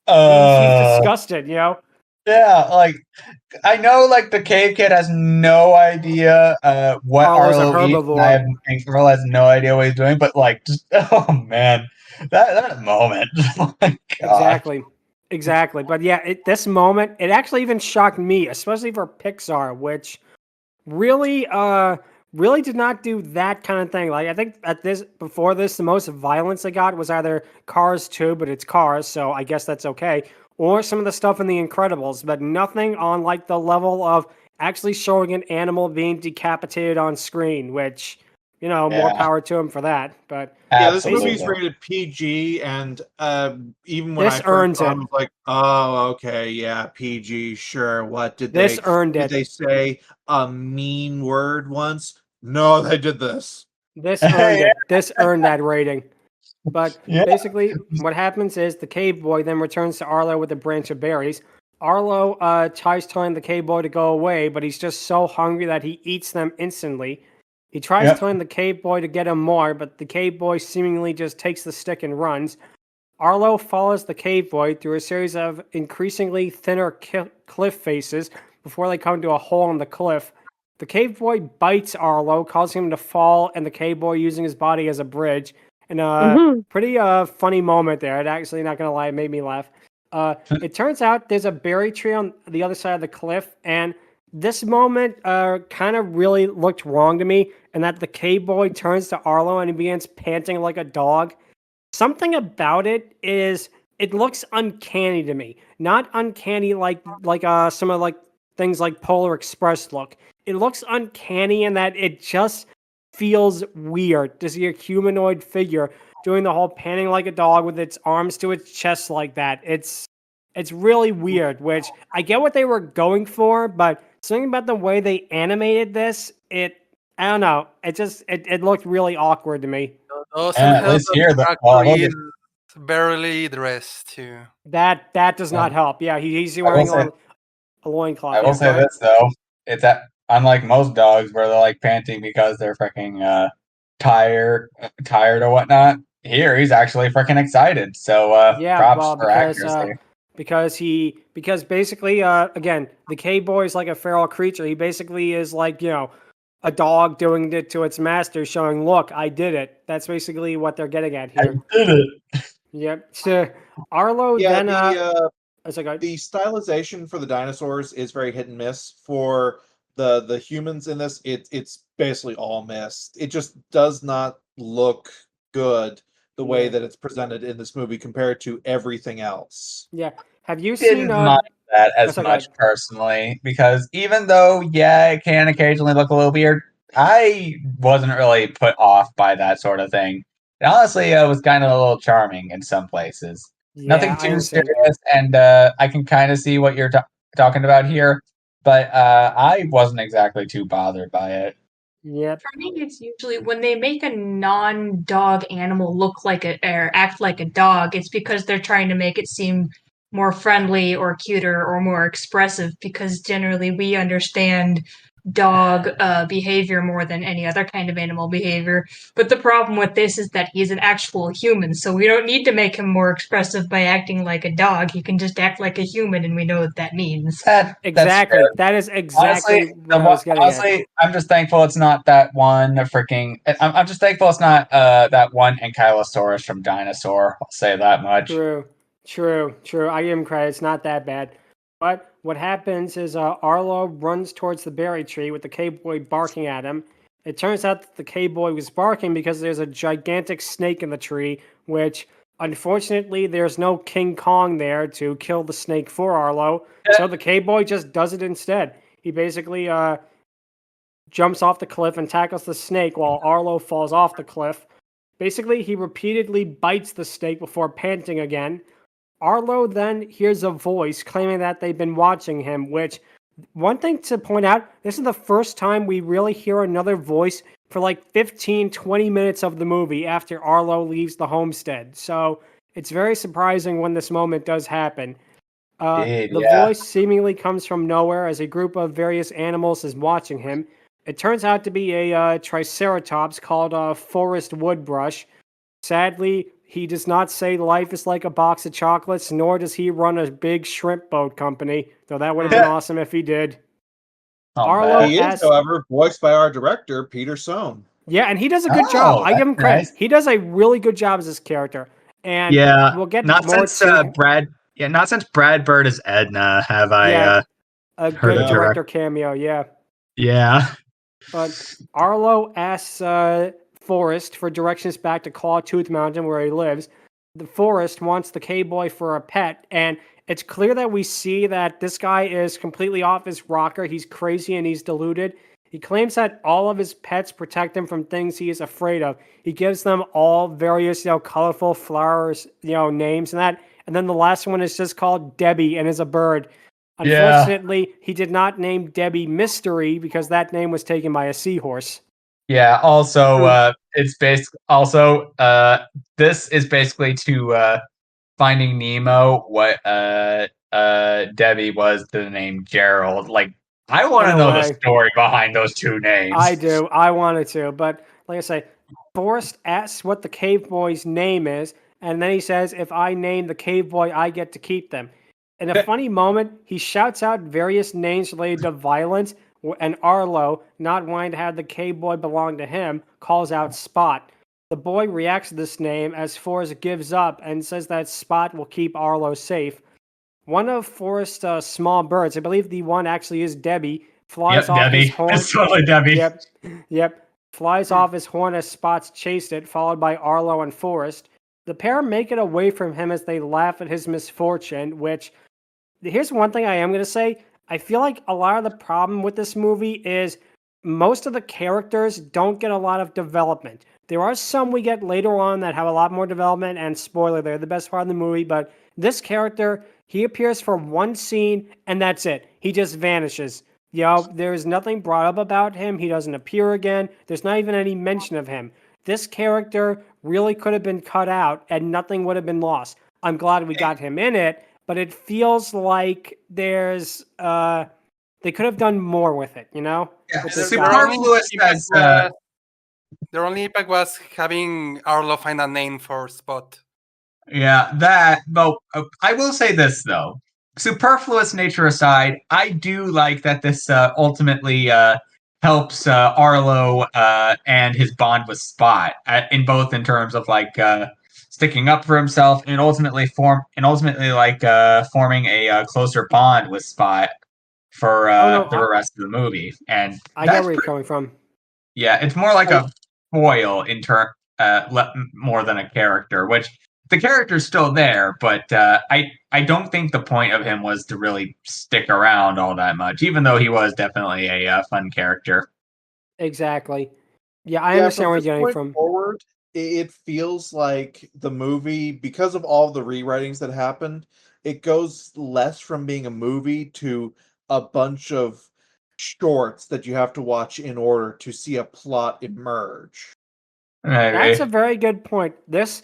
he's disgusted, you know? Yeah, like I know, like the cave kid has no idea what Arlo's a Arlo eats. herbivore. And Arlo has no idea what he's doing, but like, just oh man, that moment. Oh my God. Exactly. But yeah, this moment, it actually even shocked me, especially for Pixar, which really did not do that kind of thing. Like I think before this, the most violence I got was either Cars 2, but it's Cars, so I guess that's okay. Or some of the stuff in The Incredibles, but nothing on like the level of actually showing an animal being decapitated on screen, which, you know, more power to him for that. But yeah, this movie's rated PG, and even when I first saw it, I was like, oh, okay, yeah, PG, sure. What did this earned did it? They say a mean word once? No, they did this. This earned it. This earned that rating. But basically, what happens is the cave boy then returns to Arlo with a branch of berries. Arlo tries telling the cave boy to go away, but he's just so hungry that he eats them instantly. He tries telling the cave boy to get him more, but the cave boy seemingly just takes the stick and runs. Arlo follows the cave boy through a series of increasingly thinner cliff faces before they come to a hole in the cliff. The cave boy bites Arlo, causing him to fall, and the cave boy using his body as a bridge. And pretty funny moment there. It actually, not gonna lie, it made me laugh. It turns out there's a berry tree on the other side of the cliff, and this moment kind of really looked wrong to me, and that the cave boy turns to Arlo and he begins panting like a dog. Something about it looks uncanny to me. Not uncanny like some of like things like Polar Express look. It looks uncanny in that it just feels weird to see a humanoid figure doing the whole panting like a dog with its arms to its chest like that. It's really weird, which I get what they were going for, but something about the way they animated this, I don't know. It looked really awkward to me. At least here, is barely dressed too. That does not help. Yeah, he's wearing a loincloth. I will say this though, it's that unlike most dogs where they're like panting because they're freaking tired or whatnot. Here, he's actually freaking excited. So Yeah, props well, for accuracy. because basically, again, the cowboy is like a feral creature. He basically is like, a dog doing it to its master, showing, look, I did it. That's basically what they're getting at here. Did it. Yep. So Arlo Yeah, then the stylization for the dinosaurs is very hit and miss. For the humans in this, it's basically all missed. It just does not look good the way that it's presented in this movie compared to everything else. Yeah. Have you seen Didn't mind that as okay, much personally, because even though, yeah, it can occasionally look a little weird, I wasn't really put off by that sort of thing. And honestly, it was kind of a little charming in some places. Nothing I too understand. serious, and I can kind of see what you're talking about here, but I wasn't exactly too bothered by it. Yep. For me, it's usually when they make a non-dog animal look like or act like a dog, it's because they're trying to make it seem more friendly or cuter or more expressive, because generally we understand dog behavior more than any other kind of animal behavior. But the problem with this is that he's an actual human, so we don't need to make him more expressive by acting like a dog. He can just act like a human, and we know what that means. Exactly. That is exactly what I was getting at. I'm just thankful it's not that one freaking. I'm just thankful it's not that one Ankylosaurus from Dinosaur. I'll say that much. True. I give him credit. It's not that bad. But what happens is Arlo runs towards the berry tree with the cowboy barking at him. It turns out that the cowboy was barking because there's a gigantic snake in the tree, which unfortunately there's no King Kong there to kill the snake for Arlo. So the cowboy just does it instead. He basically jumps off the cliff and tackles the snake while Arlo falls off the cliff. Basically, he repeatedly bites the snake before panting again. Arlo then hears a voice claiming that they've been watching him, which, one thing to point out, this is the first time we really hear another voice for like 15, 20 minutes of the movie after Arlo leaves the homestead. So it's very surprising when this moment does happen. The voice seemingly comes from nowhere as a group of various animals is watching him. It turns out to be a triceratops called Forest Woodbrush. Sadly, he does not say life is like a box of chocolates, nor does he run a big shrimp boat company, though that would have been awesome if he did. He is, however, voiced by our director, Peter Sohn. Yeah, and he does a good job. I give him credit. Nice. He does a really good job as this character. And we'll get not more since not since Brad Bird as Edna have I a good director cameo, Yeah. But Arlo asks Forrest for directions back to Clawtooth Mountain where he lives. The Forrest wants the cowboy for a pet, and it's clear that we see that this guy is completely off his rocker. He's crazy and he's deluded. He claims that all of his pets protect him from things he is afraid of. He gives them all various, colorful flowers, names and that. And then the last one is just called Debbie and is a bird. Unfortunately, he did not name Debbie Mystery because that name was taken by a seahorse. Yeah. Also, it's this is basically to Finding Nemo what Debbie was the name Gerald. Like, I want to know the story behind those two names. I do. I wanted to, but like I say, Forrest asks what the cave boy's name is, and then he says, "If I name the cave boy, I get to keep them." In a funny moment, he shouts out various names related to violence, and Arlo, not wanting to have the cave boy belong to him, calls out Spot. The boy reacts to this name as Forrest gives up and says that Spot will keep Arlo safe. One of Forrest's small birds, I believe the one actually is Debbie, flies off his horn. It's totally Debbie. Yep. Flies off his horn as Spots chased it, followed by Arlo and Forrest. The pair make it away from him as they laugh at his misfortune, which, here's one thing I am going to say. I feel like a lot of the problem with this movie is most of the characters don't get a lot of development. There are some we get later on that have a lot more development, and spoiler, they're the best part of the movie, but this character, he appears for one scene, and that's it. He just vanishes. There's nothing brought up about him. He doesn't appear again. There's not even any mention of him. This character really could have been cut out, and nothing would have been lost. I'm glad we got him in it, but it feels like there's they could have done more with it, you know? Yeah, With this Their guy. only superfluous impact as their only impact was having Arlo find a name for Spot. yeah, that. But I will say this though. Superfluous nature aside, I do like that this ultimately helps Arlo and his bond with Spot in both in terms of like sticking up for himself and ultimately forming a closer bond with Spot for the rest of the movie. And I get where you're coming from. yeah, it's more like a foil in more than a character, which the character's still there, but I don't think the point of him was to really stick around all that much, even though he was definitely a fun character. Exactly. Yeah, I understand where you're getting from. Forward, it feels like the movie, because of all the rewritings that happened, it goes less from being a movie to a bunch of shorts that you have to watch in order to see a plot emerge. That's a very good point. This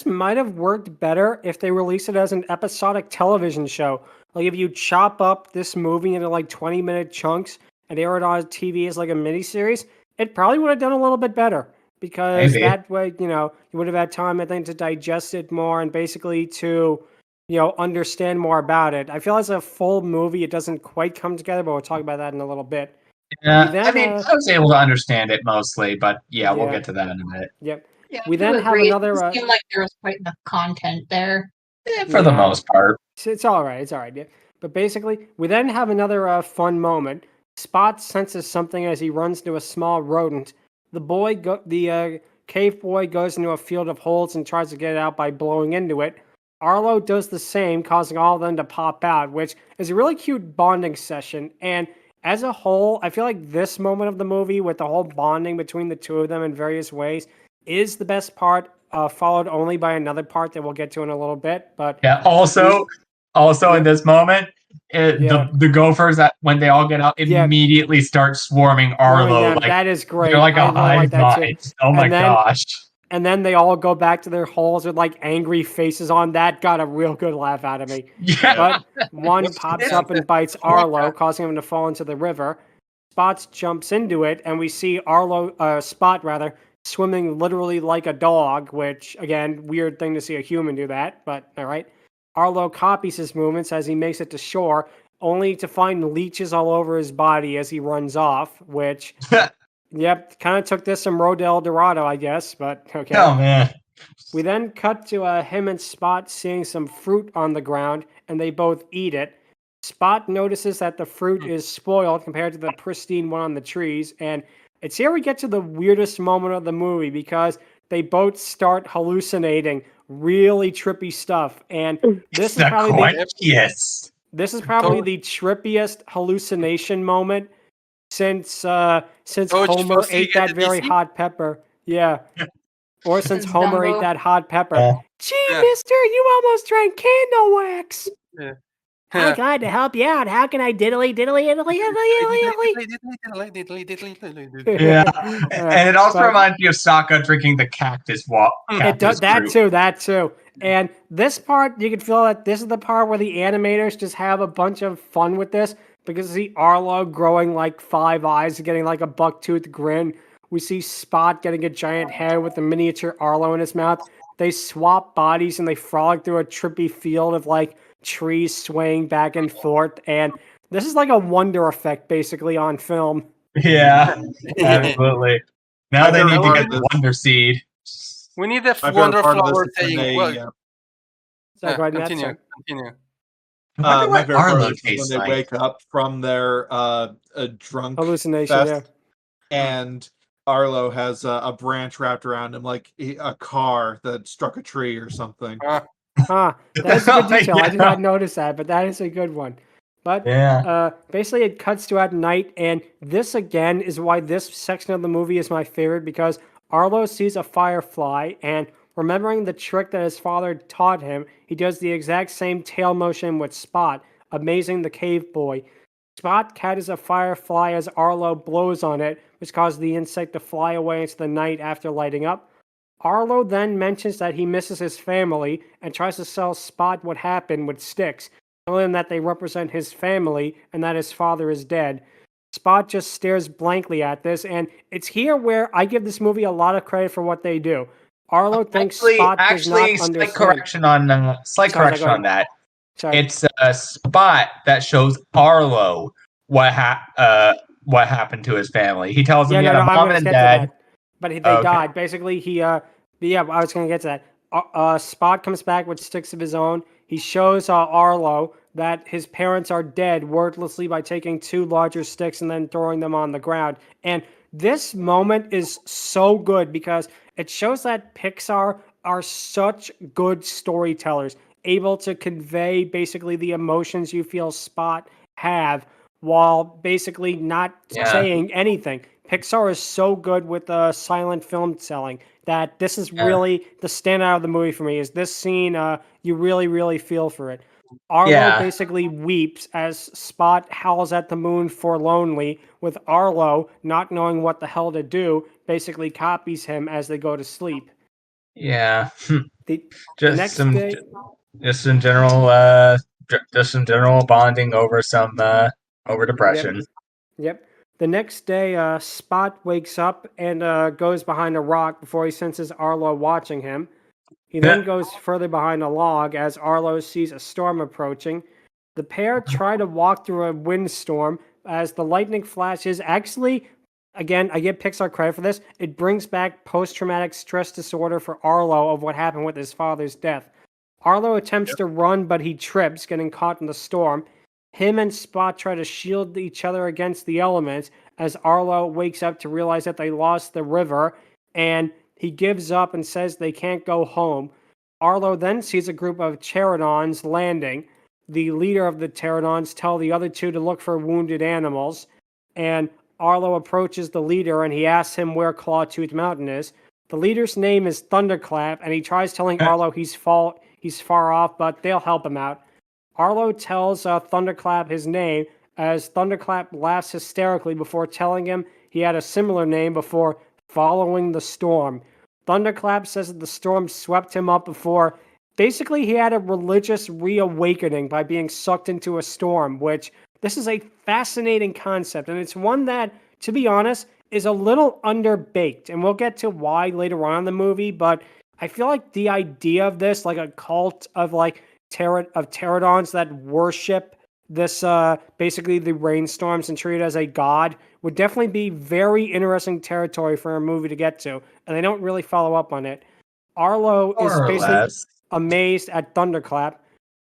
might have worked better if they released it as an episodic television show. Like if you chop up this movie into like 20-minute chunks and air it on TV as like a miniseries, it probably would have done a little bit better. Because that way, you would have had time, I think, to digest it more and basically to, understand more about it. I feel as a full movie, it doesn't quite come together, but we'll talk about that in a little bit. Yeah, I was able to understand it mostly, but we'll get to that in a minute. Yep. Yeah, We then have another. It seemed like there was quite enough content there. For the most part. It's all right. It's all right. Yeah. But basically, we then have another fun moment. Spot senses something as he runs into a small rodent. The cave boy goes into a field of holes and tries to get it out by blowing into it. Arlo does the same, causing all of them to pop out, which is a really cute bonding session. And as a whole, I feel like this moment of the movie, with the whole bonding between the two of them in various ways, is the best part, followed only by another part that we'll get to in a little bit. But also in this moment, the gophers, that when they all get out, immediately start swarming Arlo. Like, that is great. They're like I a really like hive that mind. too. Oh my gosh. And then they all go back to their holes with like angry faces on. That got a real good laugh out of me. Yeah. But one pops up and bites Arlo, causing him to fall into the river. Spot jumps into it, and we see Spot swimming literally like a dog, which, again, weird thing to see a human do that, but all right. Arlo copies his movements as he makes it to shore, only to find leeches all over his body as he runs off, which, yep, kind of took this from Road to El Dorado, I guess, but okay. Oh, man. We then cut to him and Spot seeing some fruit on the ground, and they both eat it. Spot notices that the fruit is spoiled compared to the pristine one on the trees, and it's here we get to the weirdest moment of the movie because they both start hallucinating really trippy stuff, and this is probably the trippiest hallucination moment since Homer ate that very hot pepper. Yeah. Or since Homer ate that hot pepper. Gee, mister, you almost drank candle wax. Yeah. I'm glad to help you out. How can I diddly? Yeah. And it also reminds me of Sokka drinking the cactus water. It does that too. And this part, you can feel that this is the part where the animators just have a bunch of fun with this because you see Arlo growing like 5 eyes, getting like a buck-toothed grin. We see Spot getting a giant head with a miniature Arlo in his mouth. They swap bodies and they frolic through a trippy field of like trees swaying back and forth. And this is like a wonder effect basically on film. Yeah, absolutely. Now they need to get the Wonder Seed. We need the Wonder Flower thing. Continue. My favorite part is when they wake up from their drunk hallucination, fest, and Arlo has a branch wrapped around him like a car that struck a tree or something. That's a good detail. I did not notice that, but that is a good one. But basically it cuts to at night, and this again is why this section of the movie is my favorite, because Arlo sees a firefly, and remembering the trick that his father taught him, he does the exact same tail motion with Spot, amazing the cave boy. Spot catches a firefly as Arlo blows on it, which causes the insect to fly away into the night after lighting up. Arlo then mentions that he misses his family and tries to tell Spot what happened with sticks, telling him that they represent his family and that his father is dead. Spot just stares blankly at this, and it's here where I give this movie a lot of credit for what they do. Arlo thinks Spot does not understand. Slight correction on that. Sorry. It's a Spot that shows Arlo what happened to his family. He tells him he had a mom and a dad. But they died. Basically, I was going to get to that. Spot comes back with sticks of his own. He shows Arlo that his parents are dead wordlessly by taking 2 larger sticks and then throwing them on the ground. And this moment is so good because it shows that Pixar are such good storytellers, able to convey basically the emotions you feel Spot have while basically not saying anything. Pixar is so good with silent film telling that this is really the standout of the movie for me. Is this scene? You really, really feel for it. Arlo basically weeps as Spot howls at the moon forlornly, with Arlo, not knowing what the hell to do, basically copies him as they go to sleep. Yeah. Just some general bonding over some over depression. Yep. The next day, Spot wakes up and goes behind a rock before he senses Arlo watching him. He then goes further behind a log as Arlo sees a storm approaching. The pair try to walk through a windstorm as the lightning flashes. Actually, again, I give Pixar credit for this. It brings back post-traumatic stress disorder for Arlo of what happened with his father's death. Arlo attempts to run, but he trips, getting caught in the storm. Him and Spot try to shield each other against the elements as Arlo wakes up to realize that they lost the river, and he gives up and says they can't go home. Arlo then sees a group of pterodons landing. The leader of the pterodons tells the other 2 to look for wounded animals, and Arlo approaches the leader and he asks him where Clawtooth Mountain is. The leader's name is Thunderclap, and he tries telling Arlo he's far off, but they'll help him out. Arlo tells Thunderclap his name as Thunderclap laughs hysterically before telling him he had a similar name before following the storm. Thunderclap says that the storm swept him up before. Basically, he had a religious reawakening by being sucked into a storm, which this is a fascinating concept, and it's one that, to be honest, is a little underbaked, and we'll get to why later on in the movie, but I feel like the idea of this, like a cult of like pterodons that worship this, basically the rainstorms and treat it as a god, would definitely be very interesting territory for a movie to get to, and they don't really follow up on it. Arlo is basically amazed at Thunderclap.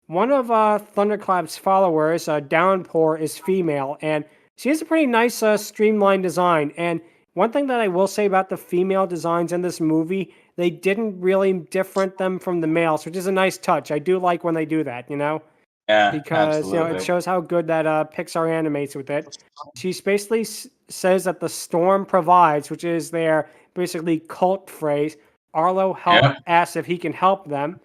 One of Thunderclap's followers, Downpour, is female, and she has a pretty nice streamlined design. And one thing that I will say about the female designs in this movie, they didn't really different them from the males, which is a nice touch. I do like when they do that, you know? Yeah, because absolutely. it shows how good that Pixar animates with it. She basically says that the storm provides, which is their basically cult phrase. Arlo asks if he can help them.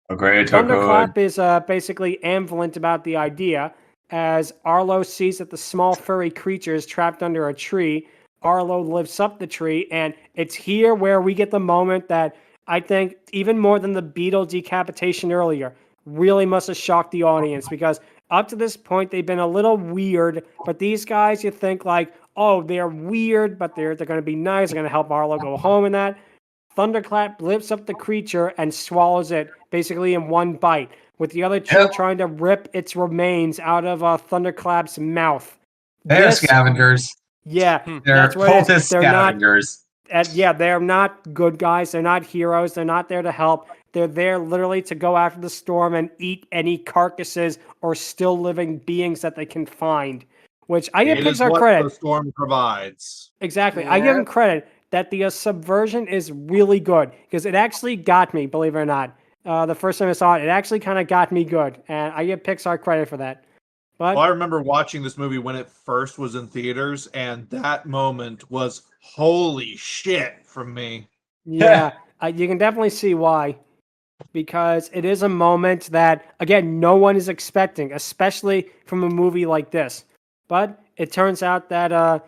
Thunderclap is basically ambivalent about the idea, as Arlo sees that the small furry creature is trapped under a tree. Arlo lifts up the tree, and it's here where we get the moment that I think, even more than the beetle decapitation earlier, really must have shocked the audience, because up to this point they've been a little weird, but these guys, you think like, oh, they're weird, but they're going to be nice, they're going to help Arlo go home and that. Thunderclap lifts up the creature and swallows it basically in one bite, with the other 2 trying to rip its remains out of Thunderclap's mouth. They're scavengers. Yeah, they're cultist scavengers. They're not good guys. They're not heroes. They're not there to help. They're there literally to go after the storm and eat any carcasses or still living beings that they can find. Which I give Pixar credit. The storm provides. Exactly. I give them credit that the subversion is really good, because it actually got me, believe it or not. The first time I saw it, it actually kind of got me good, and I give Pixar credit for that. But I remember watching this movie when it first was in theaters, and that moment was holy shit from me. Yeah, you can definitely see why. Because it is a moment that, again, no one is expecting, especially from a movie like this. But it turns out that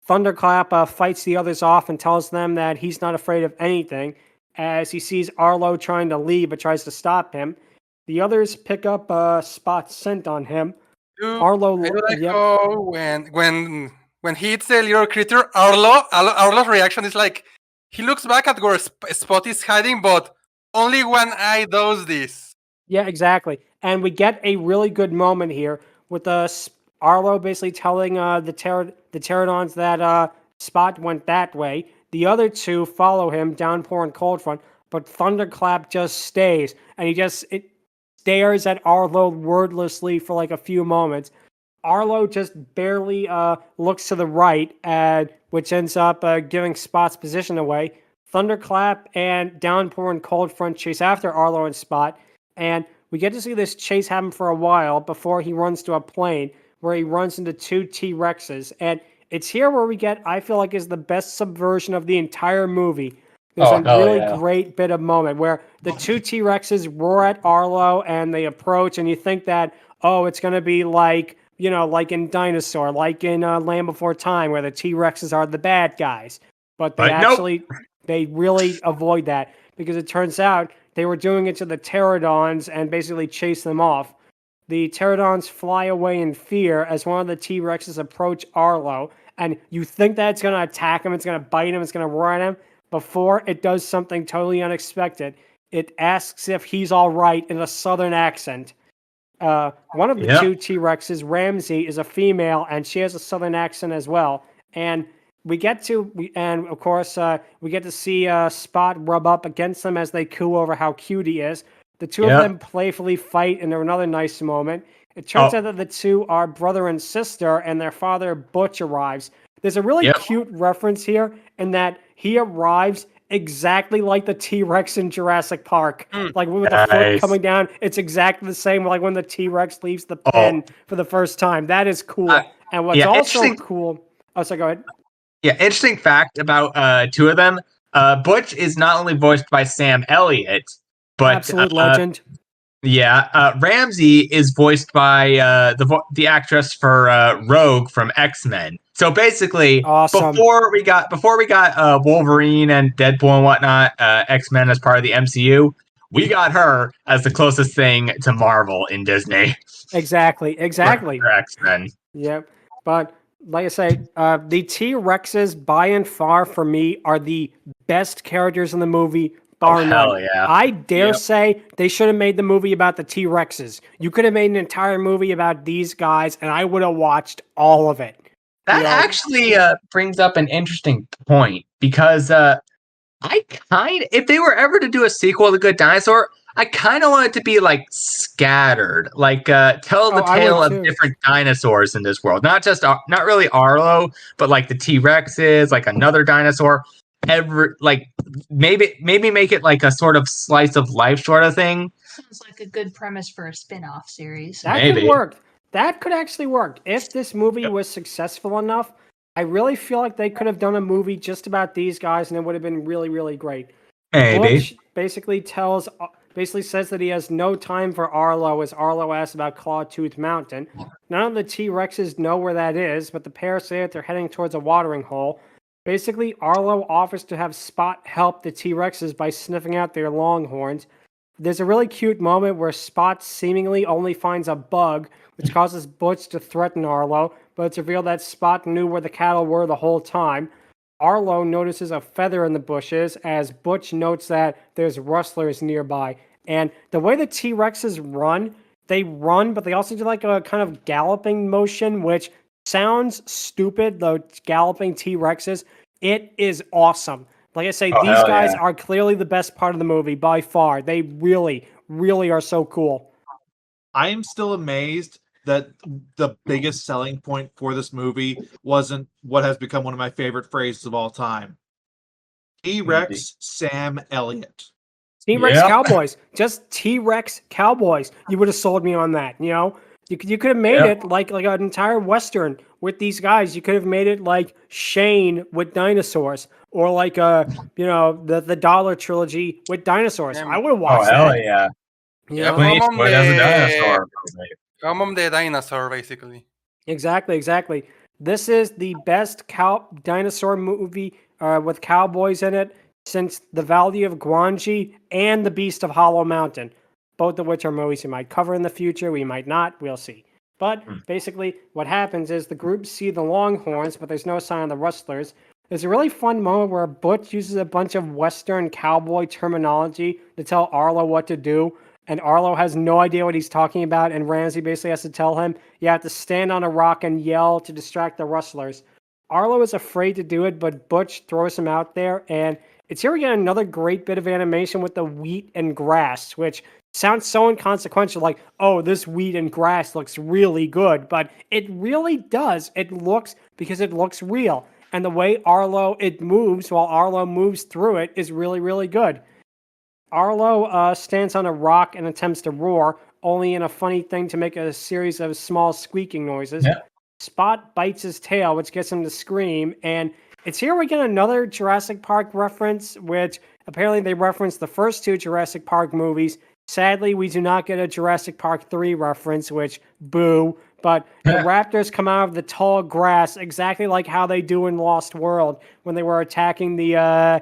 Thunderclap fights the others off and tells them that he's not afraid of anything, as he sees Arlo trying to leave but tries to stop him. The others pick up Spot's scent on him. Dude, Arlo, I do like yep. how when he hits the little creature, Arlo's reaction is like he looks back at where Spot is hiding, but only one eye does this. Yeah, exactly. And we get a really good moment here with Arlo basically telling the pterodons that Spot went that way. The other two follow him, Downpour and Cold Front, but Thunderclap just stays, and it stares at Arlo wordlessly for like a few moments. Arlo just barely looks to the right, which ends up giving Spot's position away. Thunderclap and Downpour and Cold Front chase after Arlo and Spot, and we get to see this chase happen for a while before he runs to a plane where he runs into two T-Rexes. And it's here where we get, I feel like, is the best subversion of the entire movie. There's a really great bit of moment where the two T-Rexes roar at Arlo and they approach, and you think that, oh, it's going to be like, like in Dinosaur, like in Land Before Time, where the T-Rexes are the bad guys. But they really avoid that, because it turns out they were doing it to the pterodons and basically chase them off. The pterodons fly away in fear as one of the T-Rexes approach Arlo, and you think that it's going to attack him, it's going to bite him, it's going to roar at him. Before it does something totally unexpected, it asks if he's all right in a southern accent. One of the two T-Rexes, Ramsey, is a female, and she has a southern accent as well. And we get to see Spot rub up against them as they coo over how cute he is. The two of them playfully fight in another nice moment. It turns out that the two are brother and sister, and their father, Butch, arrives. There's a really cute reference here in that he arrives exactly like the T-Rex in Jurassic Park. Like with the foot coming down, it's exactly the same like when the T-Rex leaves the pen for the first time. That is cool. And what's also cool... Oh, so go ahead. Yeah, interesting fact about two of them. Butch is not only voiced by Sam Elliott, but absolute legend. Ramsey is voiced by the actress for Rogue from X-Men. So basically, before we got Wolverine and Deadpool and whatnot, X-Men as part of the MCU, we got her as the closest thing to Marvel in Disney. Exactly. For X-Men. Yep. But like I say, the T-Rexes by and far for me are the best characters in the movie. Bar none. Yeah. I dare say they should have made the movie about the T-Rexes. You could have made an entire movie about these guys, and I would have watched all of it. That actually brings up an interesting point, because if they were ever to do a sequel to Good Dinosaur, I kind of want it to be like scattered, like tell the tale of different dinosaurs in this world, not really Arlo, but like the T-Rexes, like another dinosaur. Maybe make it like a sort of slice of life sort of thing. Sounds like a good premise for a spin-off series. That could work. That could actually work. If this movie was successful enough, I really feel like they could have done a movie just about these guys, and it would have been really, really great. Maybe. Butch basically says that he has no time for Arlo, as Arlo asks about Clawtooth Mountain. None of the T-Rexes know where that is, but the pair say that they're heading towards a watering hole. Basically, Arlo offers to have Spot help the T-Rexes by sniffing out their long horns. There's a really cute moment where Spot seemingly only finds a bug, which causes Butch to threaten Arlo, but it's revealed that Spot knew where the cattle were the whole time. Arlo notices a feather in the bushes, as Butch notes that there's rustlers nearby. And the way the T-Rexes run, but they also do like a kind of galloping motion, which sounds stupid, though galloping T-Rexes. It is awesome. Like I say, these guys are clearly the best part of the movie by far. They really, really are so cool. I am still amazed that the biggest selling point for this movie wasn't what has become one of my favorite phrases of all time. T-Rex Sam Elliott. T-Rex Cowboys. Just T-Rex Cowboys. You would have sold me on that, you know? You could have made it like an entire Western with these guys. You could have made it like Shane with dinosaurs, or like the Dollar Trilogy with dinosaurs. I would have watched that. Oh, hell yeah. Come on, the dinosaur, basically. Exactly. This is the best dinosaur movie with cowboys in it since The Valley of Gwangi and The Beast of Hollow Mountain. both of which are movies we might cover in the future. We might not. We'll see. But basically, what happens is the group see the Longhorns, but there's no sign of the Rustlers. There's a really fun moment where Butch uses a bunch of Western cowboy terminology to tell Arlo what to do, and Arlo has no idea what he's talking about, and Ramsey basically has to tell him, you have to stand on a rock and yell to distract the Rustlers. Arlo is afraid to do it, but Butch throws him out there, and it's here we get another great bit of animation with the wheat and grass, which sounds so inconsequential, like, oh, this wheat and grass looks really good, but it really does. It looks, because it looks real. And the way it moves while Arlo moves through it is really, really good. Arlo stands on a rock and attempts to roar, only in a funny thing to make a series of small squeaking noises. Yeah. Spot bites his tail, which gets him to scream, and it's here we get another Jurassic Park reference, which apparently they referenced the first 2 Jurassic Park movies. Sadly, we do not get a Jurassic Park 3 reference, which, boo. But the raptors come out of the tall grass exactly like how they do in Lost World when they were attacking the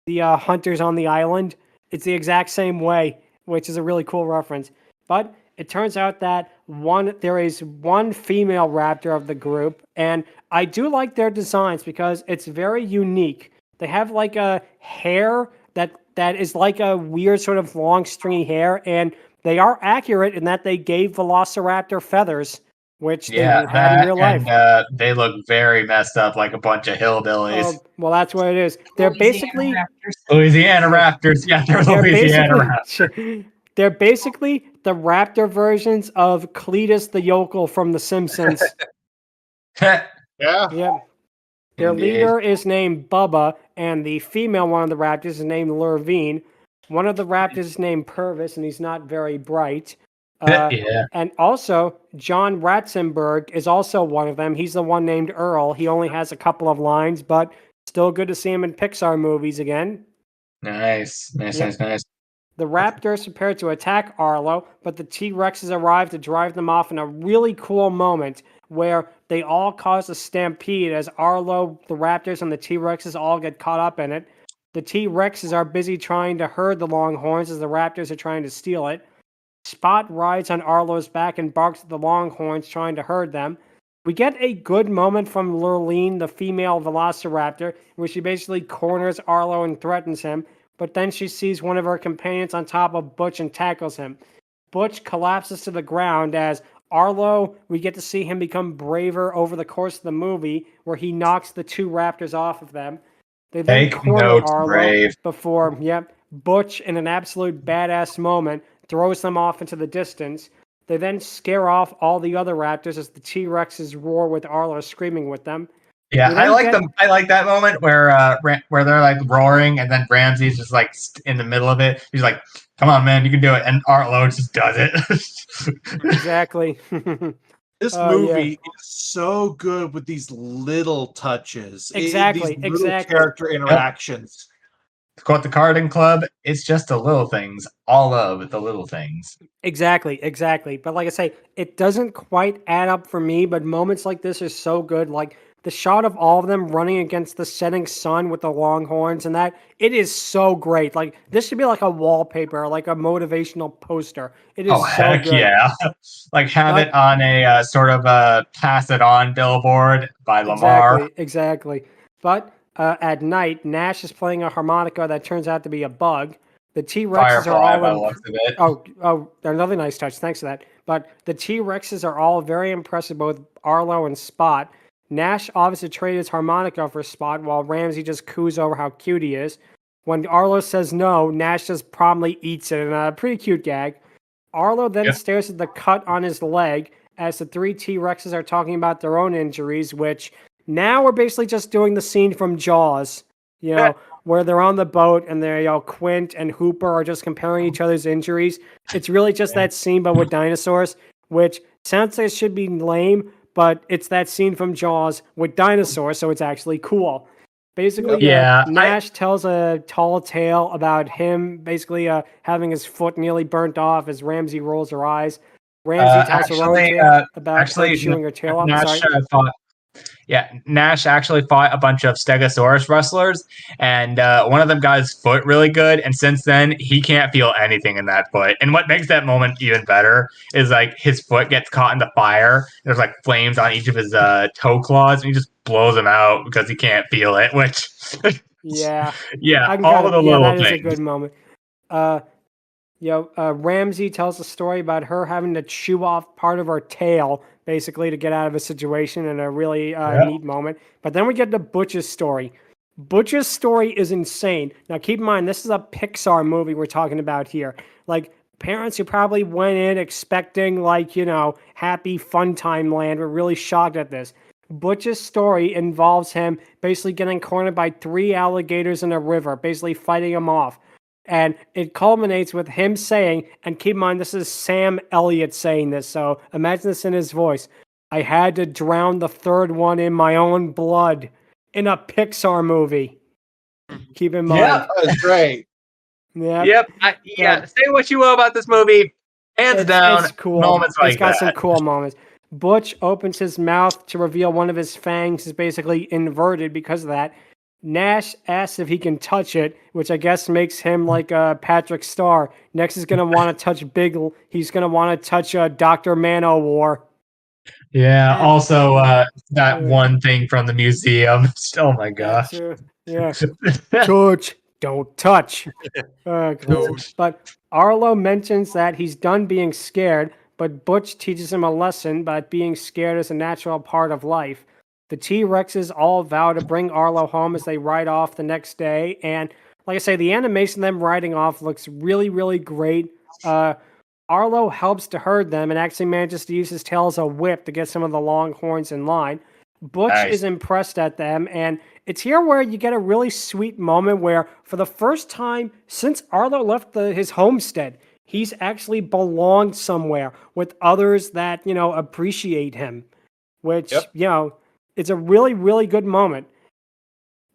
hunters on the island. It's the exact same way, which is a really cool reference. But it turns out that there is one female raptor of the group, and I do like their designs because it's very unique. They have like a hair that is like a weird sort of long stringy hair, and they are accurate in that they gave Velociraptor feathers, which they had in real life. And they look very messed up, like a bunch of hillbillies. Well, that's what it is. They're basically Louisiana Raptors. Yeah, they're Louisiana Raptors. They're basically the raptor versions of Cletus the yokel from The Simpsons. Yeah. Yep. Their Indeed. leader is named Bubba, and the female one of the raptors is named Lurvine. One of the raptors is named Purvis, and he's not very bright. Yeah. And also, John Ratzenberg is also one of them. He's the one named Earl. He only has a couple of lines, but still good to see him in Pixar movies again. Nice. The raptors prepare to attack Arlo, but the T-Rexes arrive to drive them off in a really cool moment where they all cause a stampede as Arlo, the raptors, and the T-Rexes all get caught up in it. The T-Rexes are busy trying to herd the Longhorns as the raptors are trying to steal it. Spot rides on Arlo's back and barks at the Longhorns trying to herd them. We get a good moment from Lurline, the female velociraptor, where she basically corners Arlo and threatens him, but then she sees one of her companions on top of Butch and tackles him. Butch collapses to the ground as Arlo, we get to see him become braver over the course of the movie, where he knocks the 2 raptors off of them. They then corner Arlo before, Butch, in an absolute badass moment, throws them off into the distance. They then scare off all the other raptors as the T-Rexes roar with Arlo screaming with them. Yeah, I like that moment where they're like roaring, and then Ramsey's just like in the middle of it. He's like, "Come on, man, you can do it," and Arlo just does it. Exactly. This movie is so good with these little touches. Exactly. These little character interactions. Quote the Carding Club, it's just the little things, all of the little things. Exactly. But like I say, it doesn't quite add up for me, but moments like this are so good. Like the shot of all of them running against the setting sun with the Longhorns and that, it is so great. Like this should be like a wallpaper, like a motivational poster. It is so good. Yeah. Like have it on a sort of a pass it on billboard by Lamar. Exactly. But at night, Nash is playing a harmonica that turns out to be a bug. The T-Rexes are all another nice touch. Thanks for that. But the T-Rexes are all very impressive, both Arlo and Spot. Nash obviously traded his harmonica for Spot, while Ramsey just coos over how cute he is. When Arlo says no, Nash just promptly eats it in a pretty cute gag. Arlo then stares at the cut on his leg as the 3 T-Rexes are talking about their own injuries, which now we're basically just doing the scene from Jaws, where they're on the boat and they're, Quint and Hooper are just comparing each other's injuries. It's really just that scene, but with dinosaurs, which sounds like it should be lame, but it's that scene from Jaws with dinosaurs, so it's actually cool. Basically, Nash tells a tall tale about him basically having his foot nearly burnt off as Ramsey rolls her eyes. Ramsey tells her own tale about chewing her tail off. Yeah, Nash actually fought a bunch of Stegosaurus wrestlers, and one of them got his foot really good. And since then, he can't feel anything in that foot. And what makes that moment even better is like his foot gets caught in the fire. There's like flames on each of his toe claws, and he just blows them out because he can't feel it. Which, yeah, all of the little that things. is a good moment. Ramsey tells a story about her having to chew off part of her tail, basically, to get out of a situation in a really neat moment. But then we get to Butch's story. Butch's story is insane. Now, keep in mind, this is a Pixar movie we're talking about here. Like, parents who probably went in expecting, like, happy fun time land were really shocked at this. Butch's story involves him basically getting cornered by 3 alligators in a river, basically fighting him off. And it culminates with him saying, and keep in mind, this is Sam Elliott saying this, so imagine this in his voice. I had to drown the 3rd one in my own blood in a Pixar movie. Keep in mind. Yeah, that was great. Yep. Say what you will about this movie. Hands down, it's cool. moments like that. It's got some cool moments. Butch opens his mouth to reveal one of his fangs is basically inverted because of that. Nash asks if he can touch it, which I guess makes him like Patrick Star. Next is going to want to touch he's going to want to touch Dr. Manowar. Yeah, also that one thing from the museum. Oh my gosh. Yeah. Touch, don't touch. But Arlo mentions that he's done being scared, but Butch teaches him a lesson that being scared is a natural part of life. The T-Rexes all vow to bring Arlo home as they ride off the next day. And like I say, the animation of them riding off looks really, really great. Arlo helps to herd them and actually manages to use his tail as a whip to get some of the longhorns in line. Butch is impressed at them, and it's here where you get a really sweet moment where, for the first time since Arlo left his homestead, he's actually belonged somewhere with others that, appreciate him. Which, it's a really, really good moment.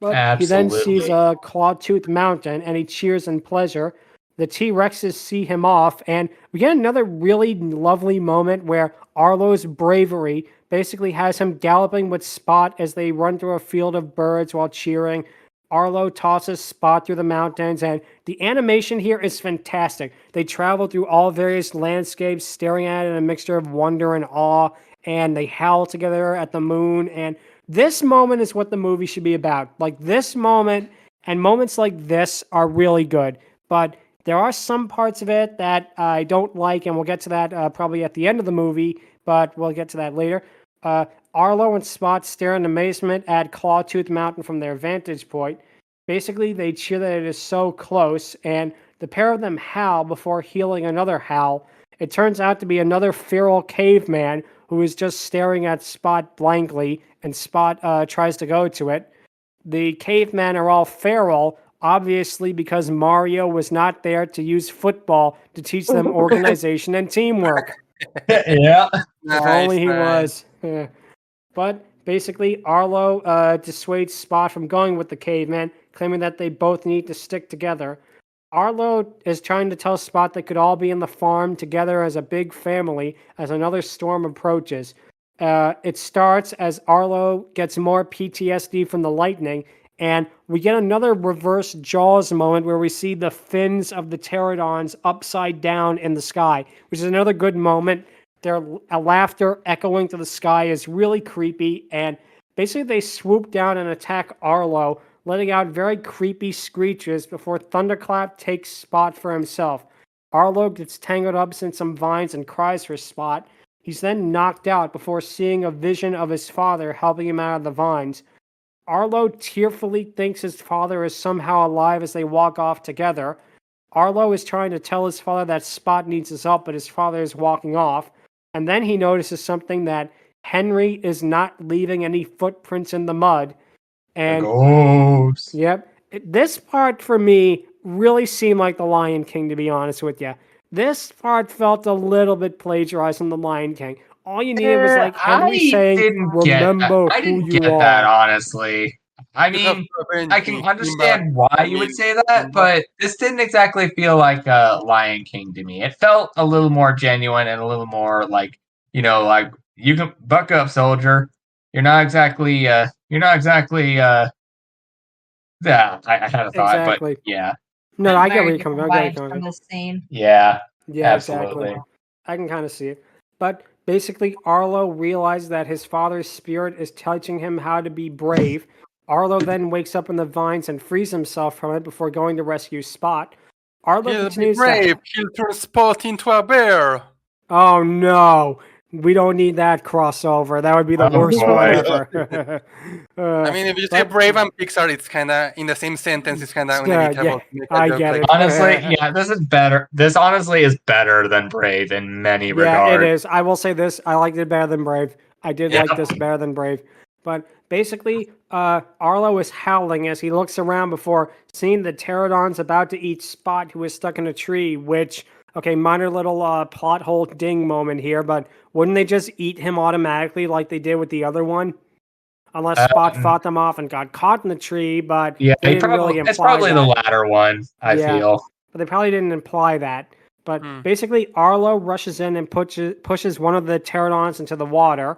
But Absolutely. he then sees a claw-toothed mountain, and he cheers in pleasure. The T-Rexes see him off, and we get another really lovely moment where Arlo's bravery basically has him galloping with Spot as they run through a field of birds while cheering. Arlo tosses Spot through the mountains, and the animation here is fantastic. They travel through all various landscapes, staring at it in a mixture of wonder and awe, and they howl together at the moon, and this moment is what the movie should be about. Like, this moment and moments like this are really good, but there are some parts of it that I don't like, and we'll get to that probably at the end of the movie, but we'll get to that later. Arlo and Spot stare in amazement at Clawtooth Mountain from their vantage point. Basically, they cheer that it is so close, and the pair of them howl before healing another howl. It turns out to be another feral caveman who is just staring at Spot blankly, and Spot tries to go to it. The cavemen are all feral, obviously because Mario was not there to use football to teach them organization and teamwork. Yeah. If only he was. But basically, Arlo dissuades Spot from going with the caveman, claiming that they both need to stick together. Arlo is trying to tell Spot they could all be in the farm together as a big family as another storm approaches. It starts as Arlo gets more PTSD from the lightning, and we get another reverse Jaws moment where we see the fins of the pterodons upside down in the sky, which is another good moment. Their laughter echoing to the sky is really creepy, and basically they swoop down and attack Arlo, letting out very creepy screeches before Thunderclap takes Spot for himself. Arlo gets tangled up in some vines and cries for Spot. He's then knocked out before seeing a vision of his father helping him out of the vines. Arlo tearfully thinks his father is somehow alive as they walk off together. Arlo is trying to tell his father that Spot needs his help, but his father is walking off. And then he notices something, that Henry is not leaving any footprints in the mud. And Ghost. Yep. This part for me really seemed like The Lion King, to be honest with you. This part felt a little bit plagiarized from The Lion King. All you needed was like Henry saying, "Remember I who didn't you get are." that, honestly. I mean, I can understand why you would say that, but this didn't exactly feel like Lion King to me. It felt a little more genuine and a little more like, like, you can buck up, soldier. You're not exactly. Yeah, I had a thought, Exactly. but yeah, No, I get where Very you're coming different from. I get vibes where you're from coming this scene. yeah, Yeah, absolutely. exactly. I can kind of see it. But basically, Arlo realizes that his father's spirit is teaching him how to be brave. Arlo then wakes up in the vines and frees himself from it before going to rescue Spot. Arlo He'll be continues brave. to... He'll turn Spot into a bear. Oh, no. We don't need that crossover. That would be the Oh, worst one boy. ever. I mean, if you say but- brave and Pixar, it's kind of in the same sentence. It's kind of inevitable. yeah, to make a I joke get like it. Honestly, yeah, this is better. This honestly is better than Brave in many Yeah, regards. it is. I will say this. I liked it better than Brave. I did like Yeah. this better than Brave. But basically, Arlo is howling as he looks around before seeing the pterodons about to eat Spot, who is stuck in a tree, which, okay, minor little plot hole ding moment here, but wouldn't they just eat him automatically like they did with the other one? Unless Spot fought them off and got caught in the tree, but Yeah, they didn't really imply it's probably the that. latter one, I Yeah. feel. But they probably didn't imply that. But basically, Arlo rushes in and pushes one of the pterodons into the water.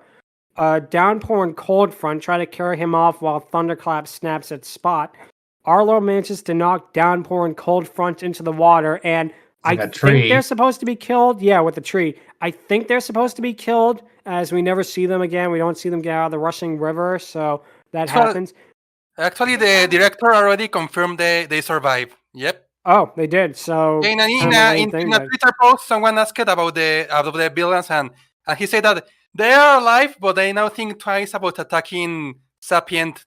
Downpour and Cold Front try to carry him off while Thunderclap snaps at Spot. Arlo manages to knock Downpour and Cold Front into the water, and I think they're supposed to be killed. Yeah, with the tree. I think they're supposed to be killed, as we never see them again. We don't see them get out of the rushing river, so that happens. Actually, the director already confirmed they survive. Yep. Oh, they did. So In a Twitter post, someone asked about the villains, and he said that they are alive, but they now think twice about attacking sapient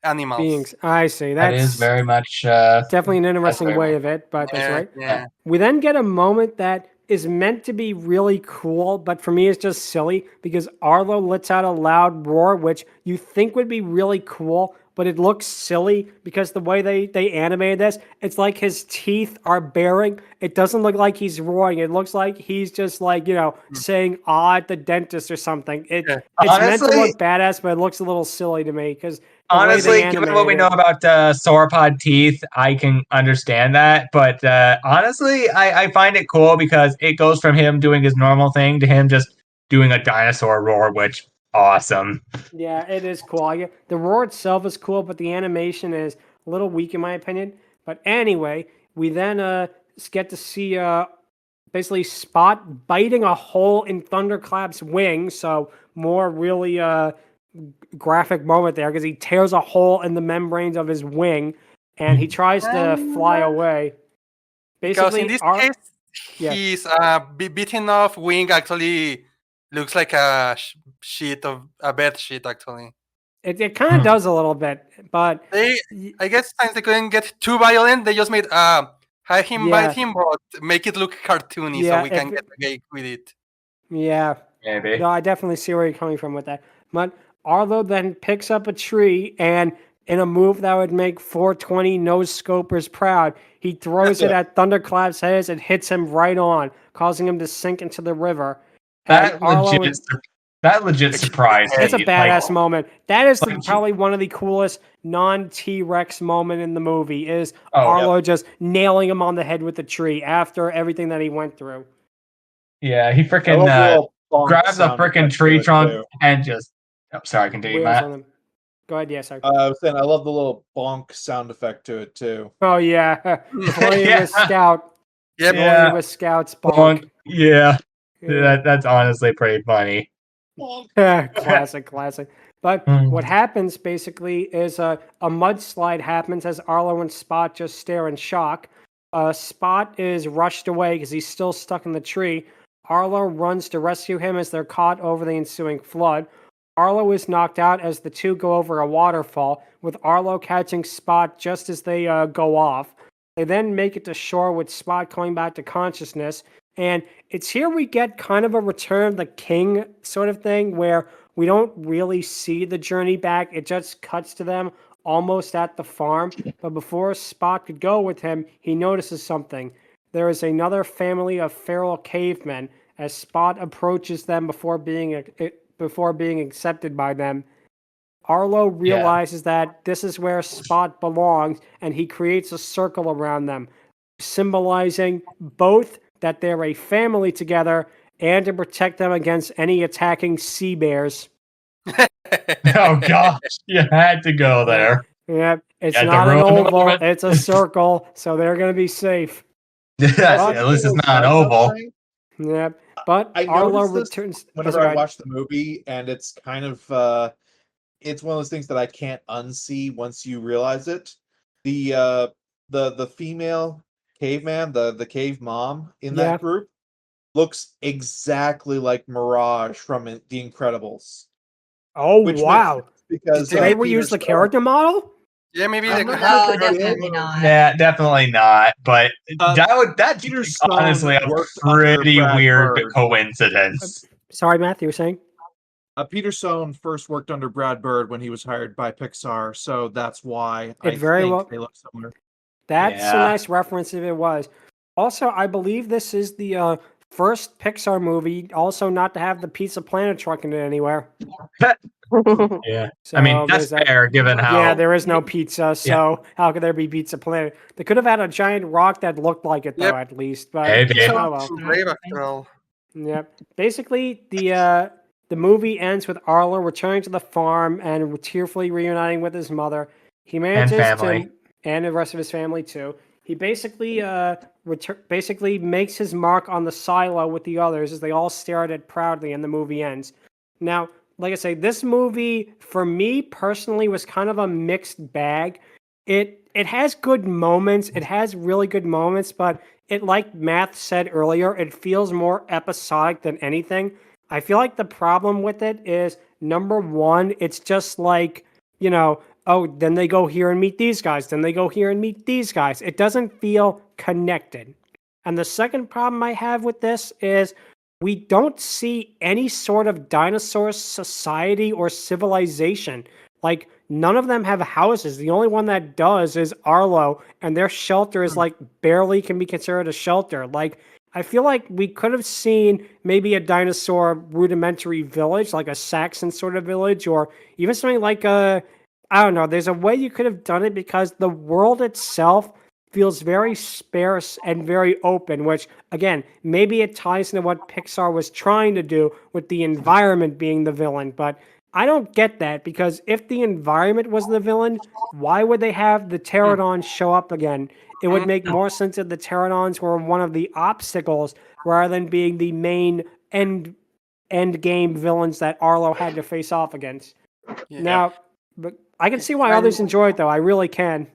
animals. Beings. I see. That is very much definitely an interesting way of it, but that's right. Yeah. We then get a moment that is meant to be really cool, but for me it's just silly because Arlo lets out a loud roar, which you think would be really cool, but it looks silly because the way they animated this, it's like his teeth are baring. It doesn't look like he's roaring. It looks like he's just like, saying at the dentist or something. It's meant to look badass, but it looks a little silly to me because honestly, given what we know about sauropod teeth, I can understand that. But honestly, I find it cool because it goes from him doing his normal thing to him just doing a dinosaur roar, which awesome. Yeah, it is cool. The roar itself is cool, but the animation is a little weak in my opinion. But anyway, we then get to see basically Spot biting a hole in Thunderclap's wing. So more really graphic moment there because he tears a hole in the membranes of his wing and he tries to fly away. Basically, because in this case, his beaten off wing actually looks like a bed sheet, actually. It kind of does a little bit, but I guess since they couldn't get too violent, they just made have him bite him, but make it look cartoony so we can get away with it. Yeah. Maybe. No, I definitely see where you're coming from with that. But Arlo then picks up a tree and in a move that would make 420 nose scopers proud, he throws it at Thunderclap's head and hits him right on, causing him to sink into the river. That legit surprised me. It's a badass moment. That is probably one of the coolest non-T-Rex moment in the movie is Arlo just nailing him on the head with the tree after everything that he went through. Yeah, he freaking grabs a freaking tree trunk and just... Oh, sorry, continue, Matt. Go ahead, sorry. I was saying, I love the little bonk sound effect to it, too. Oh, yeah. Playing with Scout. Yep. Playing with Scout's bonk. Yeah. That's honestly pretty funny. Classic. But what happens, basically, is a mudslide happens as Arlo and Spot just stare in shock. Spot is rushed away because he's still stuck in the tree. Arlo runs to rescue him as they're caught over the ensuing flood. Arlo is knocked out as the two go over a waterfall, with Arlo catching Spot just as they go off. They then make it to shore with Spot coming back to consciousness, and it's here we get kind of a Return of the King sort of thing, where we don't really see the journey back. It just cuts to them almost at the farm, but before Spot could go with him, he notices something. There is another family of feral cavemen as Spot approaches them before being accepted by them. Arlo realizes that this is where Spot belongs, and he creates a circle around them, symbolizing both that they're a family together and to protect them against any attacking sea bears. Oh gosh, you had to go there. Yep, it's Had to not an ruin the oval; moment. it's a circle, so they're gonna be safe. Yes, at least it's not oval. Yep, but I Arlo noticed this returns. whenever I watch the movie, and it's kind of it's one of those things that I can't unsee once you realize it. The female caveman, the cave mom in that group, looks exactly like Mirage from The Incredibles. Oh wow! Because did they reuse the character model? Yeah, maybe I'm they not could. sure No, if they did. definitely not. Yeah, definitely not. But that's Peter Stone honestly a worked under pretty Brad weird Bird. coincidence. Sorry, Matthew, you were saying? Peter Stone first worked under Brad Bird when he was hired by Pixar, so that's why It very think well- they look similar. That's a Yeah. nice reference if it was. Also, I believe this is the first Pixar movie also not to have the Pizza Planet truck in it anywhere. Yeah. So I mean, that's there's that. fair given how. Yeah, there is no pizza, so how could there be Pizza Planet? They could have had a giant rock that looked like it, though, Yep. at least. But Maybe. oh well. Brave after all. Yep. Basically, the movie ends with Arlo returning to the farm and tearfully reuniting with his mother. He manages family. and the rest of his family too. He basically basically makes his mark on the silo with the others as they all stare at it proudly, and the movie ends. Now, like I say, this movie for me personally was kind of a mixed bag. It has good moments. It has really good moments, but it, like Math said earlier, it feels more episodic than anything. I feel like the problem with it is, number one, it's just like, you know, oh, then they go here and meet these guys. Then they go here and meet these guys. It doesn't feel connected. And the second problem I have with this is we don't see any sort of dinosaur society or civilization. Like, none of them have houses. The only one that does is Arlo, and their shelter is like barely can be considered a shelter. Like, I feel like we could have seen maybe a dinosaur rudimentary village, like a Saxon sort of village, or even something like I don't know. There's a way you could have done it because the world itself feels very sparse and very open, which, again, maybe it ties into what Pixar was trying to do with the environment being the villain, but I don't get that, because if the environment was the villain, why would they have the pterodons show up again? It would make more sense if the pterodons were one of the obstacles rather than being the main end game villains that Arlo had to face off against. Yeah. Now, but I can see why others enjoy it, though. I really can.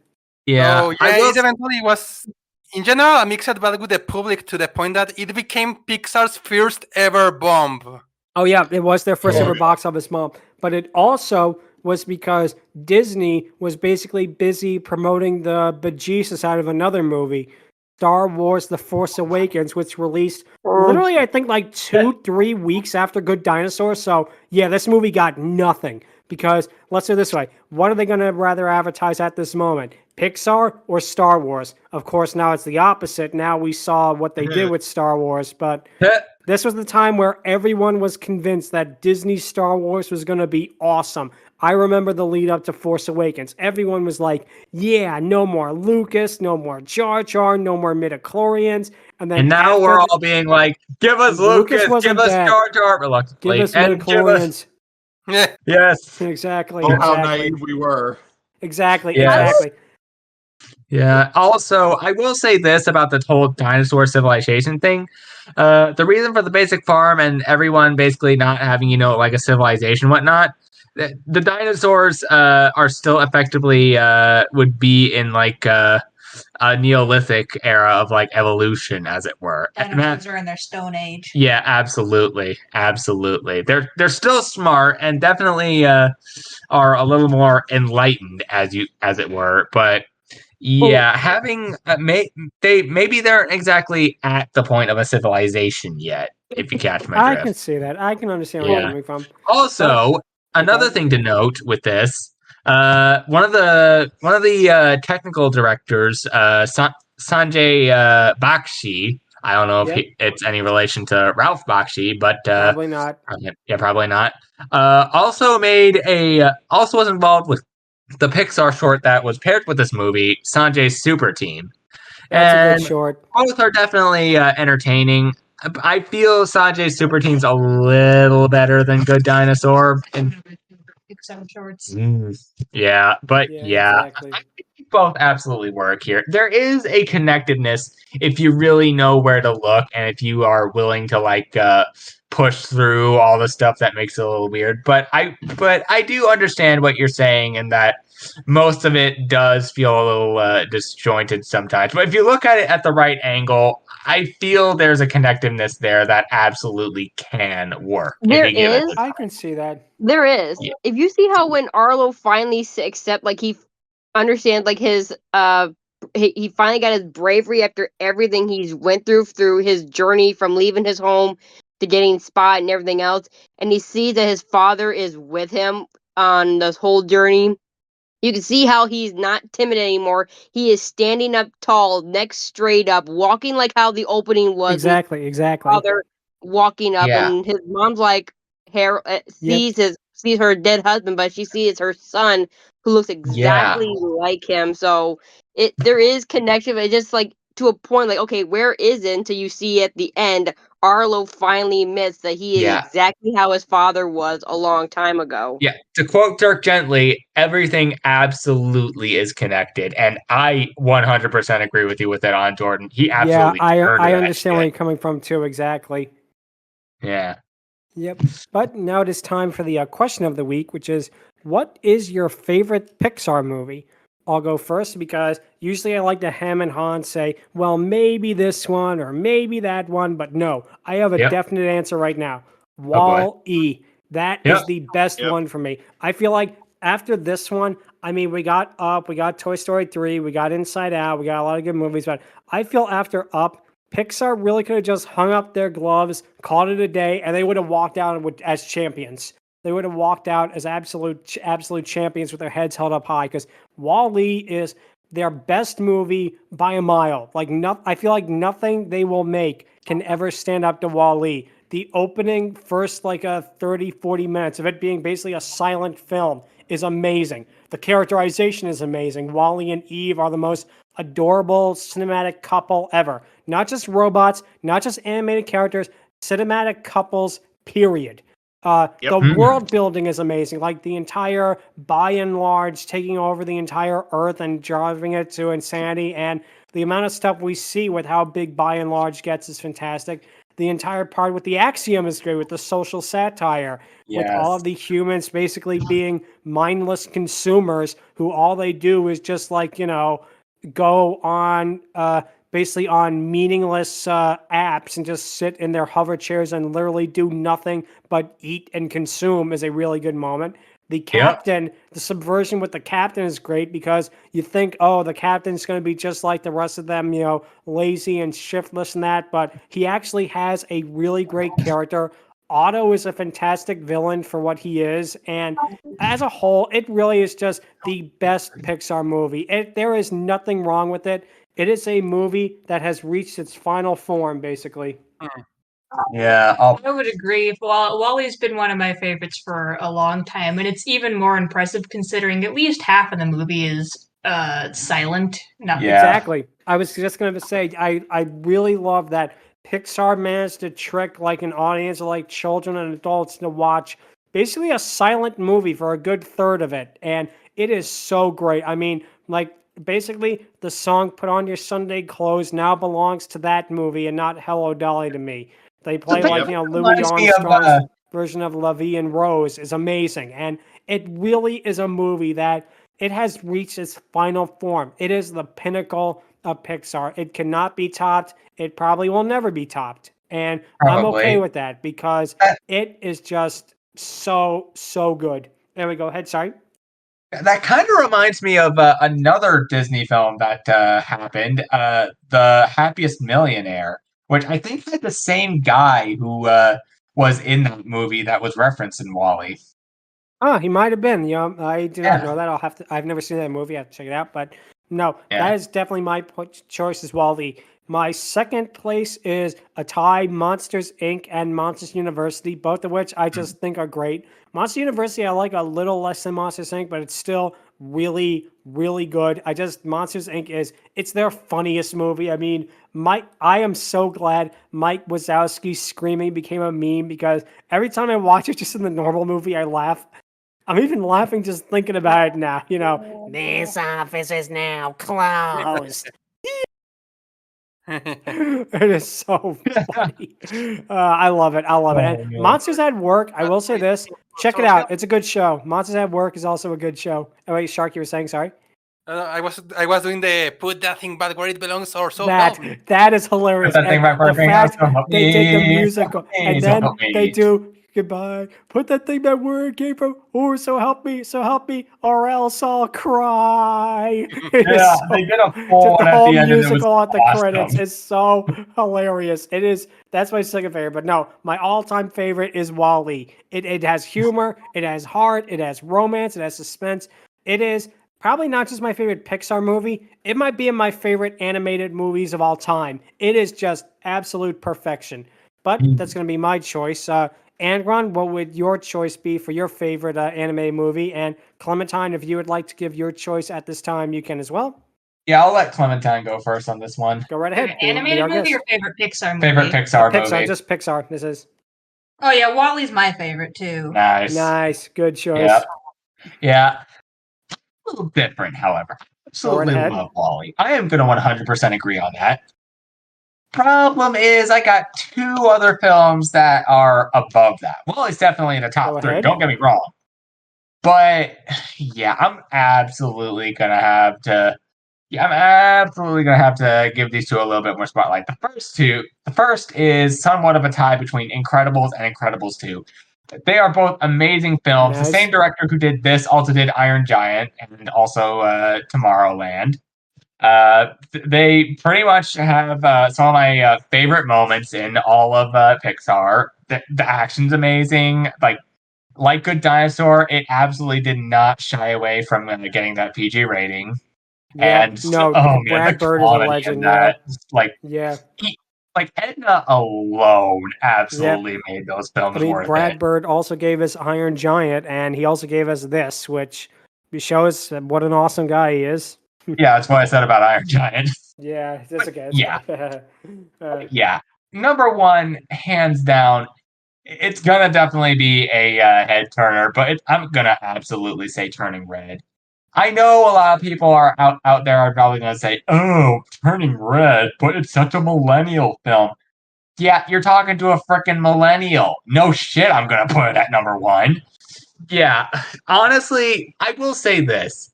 Yeah. Oh, yeah, it eventually was, in general, a mixed bag with the public to the point that it became Pixar's first ever bomb. Oh, yeah, it was their first ever box office bomb. But it also was because Disney was basically busy promoting the bejesus out of another movie, Star Wars The Force Awakens, which released literally, I think, like 2-3 weeks after Good Dinosaur. So, yeah, this movie got nothing. Because, let's say it this way, what are they going to rather advertise at this moment? Pixar or Star Wars? Of course, now it's the opposite. Now we saw what they did with Star Wars, but this was the time where everyone was convinced that Disney Star Wars was going to be awesome. I remember the lead up to Force Awakens. Everyone was like, yeah, no more Lucas, no more Jar Jar, no more midichlorians. And now we're all being like, give us Lucas, give us Jar Jar, reluctantly. Give us midichlorians. Yeah. Yes. Exactly. Oh, how exactly. naive we were. Exactly. Yes. Exactly. Yeah. Also, I will say this about the whole dinosaur civilization thing. The reason for the basic farm and everyone basically not having, like a civilization, whatnot, the dinosaurs are still effectively would be in like a Neolithic era of like evolution, as it were. Dinosaurs are in their Stone Age. Yeah, absolutely, absolutely. They're still smart and definitely are a little more enlightened, as it were. But yeah, having maybe they're exactly at the point of a civilization yet. If you catch my drift, I can see that. I can understand where you're coming from. Also, another thing to note with this. One of the technical directors, Sanjay Bakshi. I don't know if it's any relation to Ralph Bakshi, but probably not. Yeah, probably not. Also was involved with the Pixar short that was paired with this movie, Sanjay's Super Team. That's a good short. Both are definitely entertaining. I feel Sanjay's Super Team's a little better than Good Dinosaur. And Pixar shorts. Yeah, but exactly. I think both absolutely work here. There is a connectiveness if you really know where to look and if you are willing to like push through all the stuff that makes it a little weird. But I do understand what you're saying and that most of it does feel a little disjointed sometimes. But if you look at it at the right angle, I feel there's a connectiveness there that absolutely can work. There is. I can see that. There is. Yeah. If you see how when Arlo finally accept, like he understands, like his he finally got his bravery after everything he's went through his journey from leaving his home to getting Spot and everything else, and he sees that his father is with him on this whole journey. You can see how he's not timid anymore. He is standing up tall, neck straight up, walking like how the opening was. Exactly. Father walking up, and his mom's like, sees her dead husband, but she sees her son who looks exactly like him. So there is connection. It's just like to a point, like, okay, where is it? Until you see at the end, Arlo finally admits that he is exactly how his father was a long time ago. Yeah, to quote Dirk gently, everything absolutely is connected, and I 100% agree with you with that on Jordan. He absolutely. Yeah, I understand where you're coming from too. Exactly. Yeah. Yep. But now it is time for the question of the week, which is, what is your favorite Pixar movie? I'll go first because usually I like to hem and haw and say, well, maybe this one or maybe that one, but no, I have a definite answer right now. Wall-E. That is the best one for me. I feel like after this one, I mean, we got Up, we got Toy Story 3, we got Inside Out, we got a lot of good movies, but I feel after Up, Pixar really could have just hung up their gloves, called it a day, and they would have walked out as champions. They would have walked out as absolute champions with their heads held up high, because Wall-E is their best movie by a mile. Like, I feel like nothing they will make can ever stand up to Wall-E. The opening first 30, 40 minutes of it being basically a silent film is amazing. The characterization is amazing. Wall-E and Eve are the most adorable cinematic couple ever. Not just robots, not just animated characters, cinematic couples, period. The world building is amazing. Like the entire, by and large, taking over the entire Earth and driving it to insanity. And the amount of stuff we see with how big by and large gets is fantastic. The entire part with the Axiom is great, with the social satire, with all of the humans basically being mindless consumers who all they do is just go on basically on meaningless apps and just sit in their hover chairs and literally do nothing but eat and consume is a really good moment. The captain, the subversion with the captain is great because you think, oh, the captain's going to be just like the rest of them, lazy and shiftless and that, but he actually has a really great character. Otto is a fantastic villain for what he is, and as a whole, it really is just the best Pixar movie. There is nothing wrong with it. It is a movie that has reached its final form, basically. Yeah, I would agree. Wall-E's been one of my favorites for a long time, and it's even more impressive considering at least half of the movie is silent. Exactly. I was just going to say, I really love that Pixar managed to trick an audience of children and adults to watch basically a silent movie for a good third of it, and it is so great. I mean, basically the song "Put On Your Sunday Clothes" now belongs to that movie and not "Hello Dolly" to me. They play Louis Armstrong's version of La Vie en Rose is amazing, and it really is a movie that it has reached its final form. It is the pinnacle of Pixar. It cannot be topped. It probably will never be topped, and I'm okay with that because it is just so good. There we go. Ahead, sorry. That kind of reminds me of another Disney film that happened, The Happiest Millionaire, which I think had the same guy who was in that movie that was referenced in Wall-E. Oh, he might have been. I do not know that. I've never seen that movie. I have to check it out. But no, that is definitely my choice as Wall-E. My second place is a tie, Monsters, Inc. and Monsters University, both of which I just think are great. Monsters University I like a little less than Monsters, Inc., but it's still really, really good. Monsters, Inc. it's their funniest movie. I mean, I am so glad Mike Wazowski's screaming became a meme because every time I watch it just in the normal movie, I laugh. I'm even laughing just thinking about it now. This office is now closed. It is so funny. I love it. I love it. And Monsters at Work, I will say this. Check it out. It's a good show. Monsters at Work is also a good show. Oh, wait, Shark, you were saying, sorry? I was doing the put that thing back where it belongs or so. That is hilarious. Put that thing back where it fact belongs. they did the musical, and then they do goodbye. Put that thing back where it came from. Oh, so help me, or else I'll cry. They did a full one at the end. Musical at the awesome. credits. It's so hilarious. It is. That's my second favorite. But no, my all-time favorite is WALL-E. It has humor. It has heart. It has romance. It has suspense. It is probably not just my favorite Pixar movie. It might be in my favorite animated movies of all time. It is just absolute perfection. But that's going to be my choice. Angron, what would your choice be for your favorite animated movie? And Clementine, if you would like to give your choice at this time, you can as well. Yeah, I'll let Clementine go first on this one. Go right ahead. Animated movie or favorite Pixar movie? Favorite Pixar movie. Pixar, just Pixar. This is. Oh yeah, WALL-E's my favorite too. Nice. Good choice. Yeah. A little different, however. Absolutely love WALL-E. I am going to 100% agree on that. Problem is, I got two other films that are above that. WALL-E's definitely in the top three. Don't get me wrong. But yeah, I'm absolutely gonna have to give these two a little bit more spotlight. The first is somewhat of a tie between Incredibles and Incredibles 2. They are both amazing films. Nice. The same director who did this also did Iron Giant and also Tomorrowland. They pretty much have some of my favorite moments in all of Pixar. The action's amazing. Like Good Dinosaur, it absolutely did not shy away from getting that PG rating. Yeah, and Brad Bird is a legend. Edna alone absolutely made those films worth Brad it. Bird also gave us Iron Giant, and he also gave us this, which shows what an awesome guy he is. Yeah, that's what I said about Iron Giant. Yeah, that's okay. Yeah. Number one, hands down, it's gonna definitely be a head turner, but I'm gonna absolutely say Turning Red. I know a lot of people are out there are probably gonna say, "Oh, Turning Red," but it's such a millennial film. Yeah, you're talking to a freaking millennial. No shit, I'm gonna put it at number one. Yeah, honestly, I will say this.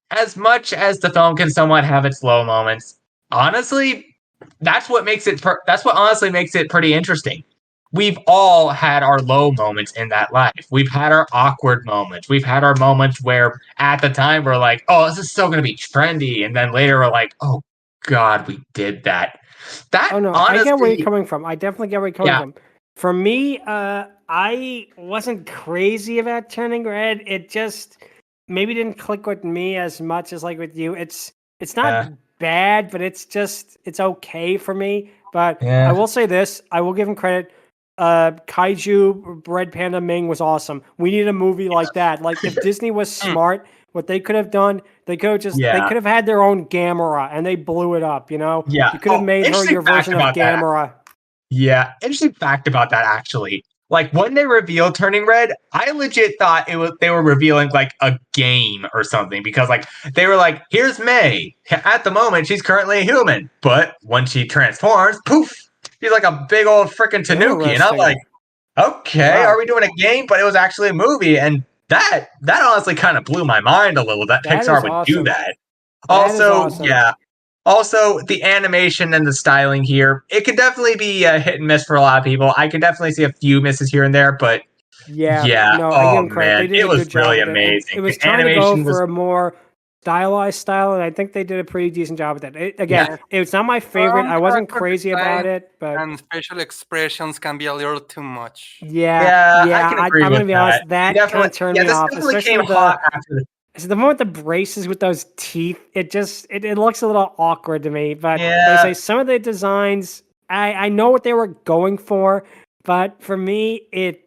As much as the film can somewhat have its low moments, honestly, that's what honestly makes it pretty interesting. We've all had our low moments in that life. We've had our awkward moments. We've had our moments where at the time we're like, oh, this is still going to be trendy. And then later we're like, oh, God, we did that. Honestly, I get where you're coming from. I definitely get where you're coming from. For me, I wasn't crazy about Turning Red. It just maybe didn't click with me as much as like with you. It's not bad, but it's okay for me. But I will say this. I will give him credit. Kaiju Red Panda Ming was awesome. We need a movie like that. Like if Disney was smart, what they could have done, they could have had their own Gamera and they blew it up, you know? Yeah. You could have made her your version of Gamera. Yeah. Interesting fact about that actually. Like when they revealed Turning Red, I legit thought they were revealing like a game or something because like they were like, here's May. At the moment, she's currently a human, but when she transforms, poof, she's like a big old freaking Tanuki. And I'm like, okay, are we doing a game? But it was actually a movie. And that honestly kind of blew my mind a little that Pixar would do that. Also, the animation and the styling here, it could definitely be a hit and miss for a lot of people. I could definitely see a few misses here and there, but I give them credit. It was really amazing. It was trying to go for a more stylized style, and I think they did a pretty decent job with it. It's not my favorite. I wasn't crazy about it, but and facial expressions can be a little too much. I can agree I'm gonna be honest. That kind of turned me off, especially the moment the braces with those teeth. It looks a little awkward to me. But they say some of the designs, I know what they were going for, but for me, it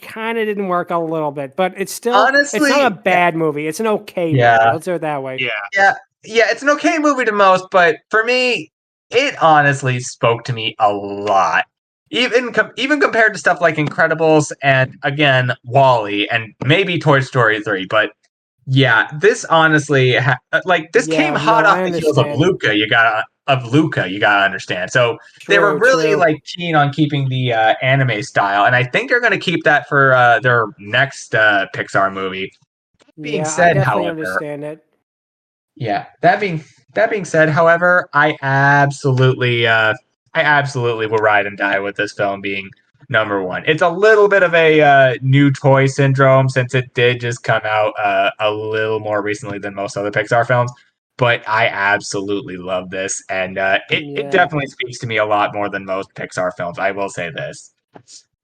kind of didn't work a little bit, but it's still honestly, it's not a bad movie. It's an okay movie. Let's do it that way. Yeah. It's an okay movie to most, but for me, it honestly spoke to me a lot. even compared to stuff like Incredibles and again Wall-E and maybe Toy Story 3, but yeah, this honestly this came hot off the heels of Luca. You gotta understand. So they were really like keen on keeping the anime style, and I think they're gonna keep that for their next Pixar movie. Being said, I definitely however, understand it. Yeah, that being said, however, I absolutely will ride and die with this film being number one. It's a little bit of a new toy syndrome since it did just come out a little more recently than most other Pixar films, but I absolutely love this, and it definitely speaks to me a lot more than most Pixar films. I will say this,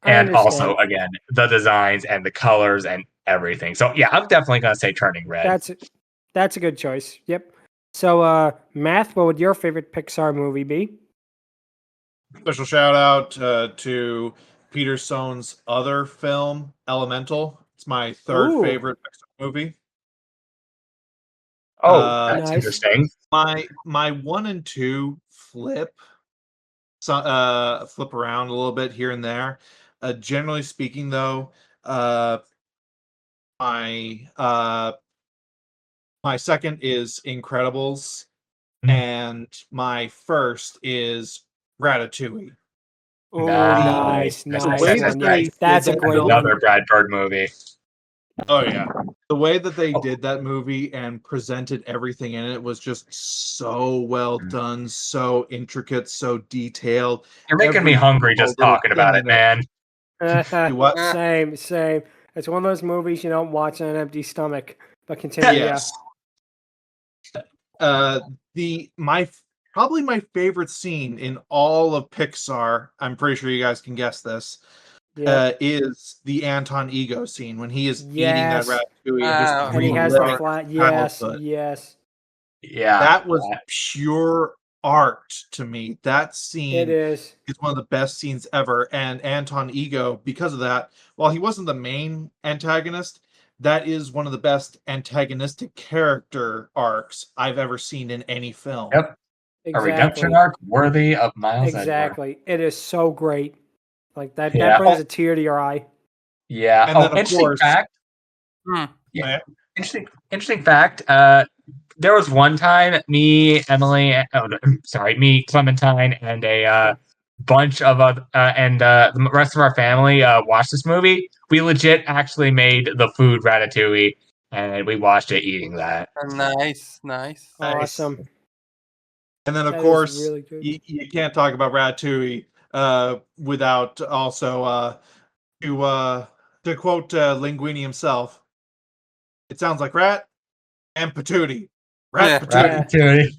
and also again the designs and the colors and everything. So yeah, I'm definitely gonna say Turning Red. That's a good choice. Yep. So, Math, what would your favorite Pixar movie be? Special shout out to Peter Sohn's other film, Elemental. It's my third favorite Pixar movie. Oh, that's interesting. My 1 and 2 flip around a little bit here and there. Generally speaking, though, my second is Incredibles, and my first is Ratatouille. Oh, nice. That's a great another Brad Bird movie. Oh yeah, the way that they did that movie and presented everything in it was just so well done, so intricate, so detailed. You're making me hungry just talking about it, man. What? Same. It's one of those movies you don't watch on an empty stomach. But continue. Yes. Probably my favorite scene in all of Pixar, I'm pretty sure you guys can guess this, is the Anton Ego scene when he is eating that ratatouille and he has the flat. Yes. Yeah. That was pure art to me. That scene is one of the best scenes ever. And Anton Ego, because of that, while he wasn't the main antagonist, that is one of the best antagonistic character arcs I've ever seen in any film. Yep. Exactly. A redemption arc worthy of Miles Exactly. Edward. It is so great. Like that brings a tear to your eye. Yeah. And then, of interesting course, fact. Yeah. Interesting fact. There was one time me, Clementine, and a bunch of the rest of our family watched this movie. We legit actually made the food ratatouille, and we watched it eating that. Nice. Awesome. And then, of course, really you can't talk about Ratatouille without also to quote Linguini himself, it sounds like rat and patootie. Ratatouille.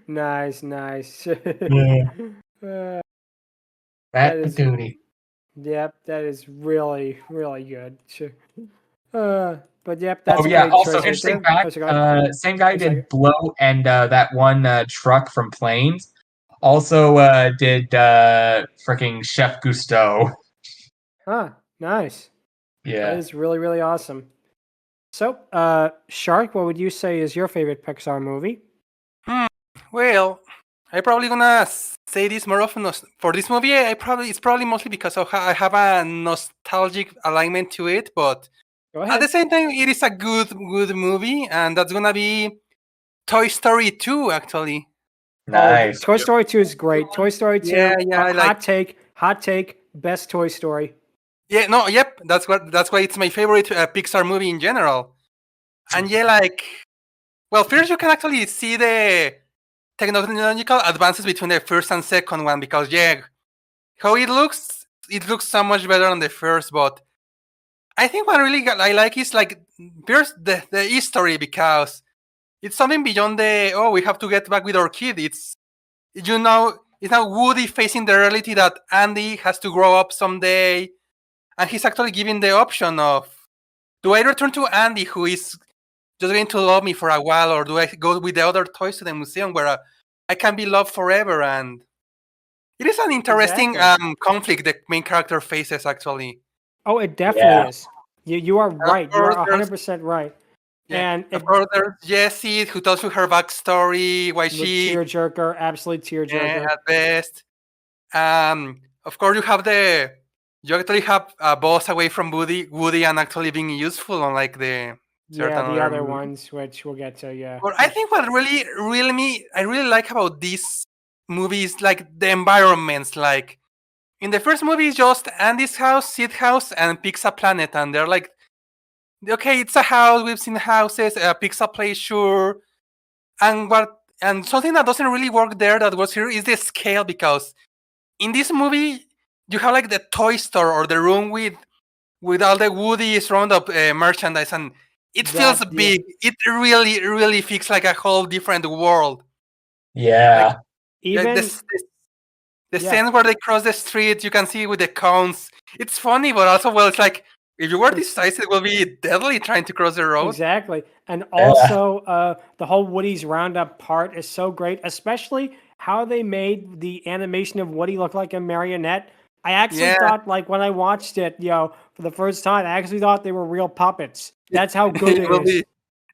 Nice. Ratatouille. Yep, that is really, really good. But yep, that's also interesting fact. Same guy did Blow and that one Truck from Planes. Also did freaking Chef Cousteau. Nice. Yeah, that is really, really awesome. So, Shark, what would you say is your favorite Pixar movie? Well, I'm probably gonna say this more often for this movie. It's probably mostly because I have a nostalgic alignment to it, but at the same time, it is a good movie, and that's gonna be Toy Story 2, actually. Nice. Toy Story 2 is great. Toy Story 2. Yeah, hot take. Best Toy Story. Yeah. No. Yep. That's why it's my favorite Pixar movie in general. And well, first you can actually see the technological advances between the first and second one because how it looks so much better than the first, but I think what really I like is first the history because it's something beyond we have to get back with our kid. It's now Woody facing the reality that Andy has to grow up someday, and he's actually given the option of, do I return to Andy who is just going to love me for a while, or do I go with the other toys to the museum where I can be loved forever? And it is an interesting conflict the main character faces, actually. Oh, it definitely is. You are right. You are 100% right. Yeah. And of course, there's Jessie, who tells you her backstory, why she tearjerker, absolute tearjerker at best. Of course, you actually have Buzz away from Woody and actually being useful, unlike the certain the other movies. ones, which we'll get to. Yeah. But I think what I really like about these movies, like the environments. Like in the first movie, it's just Andy's house, Sid's house, and Pixar Planet, and they're like, okay, it's a house. We've seen houses, a Pixar place, sure. And something that doesn't really work there that was here is the scale, because in this movie you have like the toy store or the room with all the Woody round up merchandise, and it feels big. It really feels like a whole different world. Yeah. Like, Even the scenes where they cross the street, you can see with the cones. It's funny, but also, well, it's like if you were this size, it will be deadly trying to cross the road. Exactly. And also, the whole Woody's Roundup part is so great, especially how they made the animation of Woody look like a marionette. I actually thought, like, when I watched it, for the first time, I actually thought they were real puppets. That's how good it is.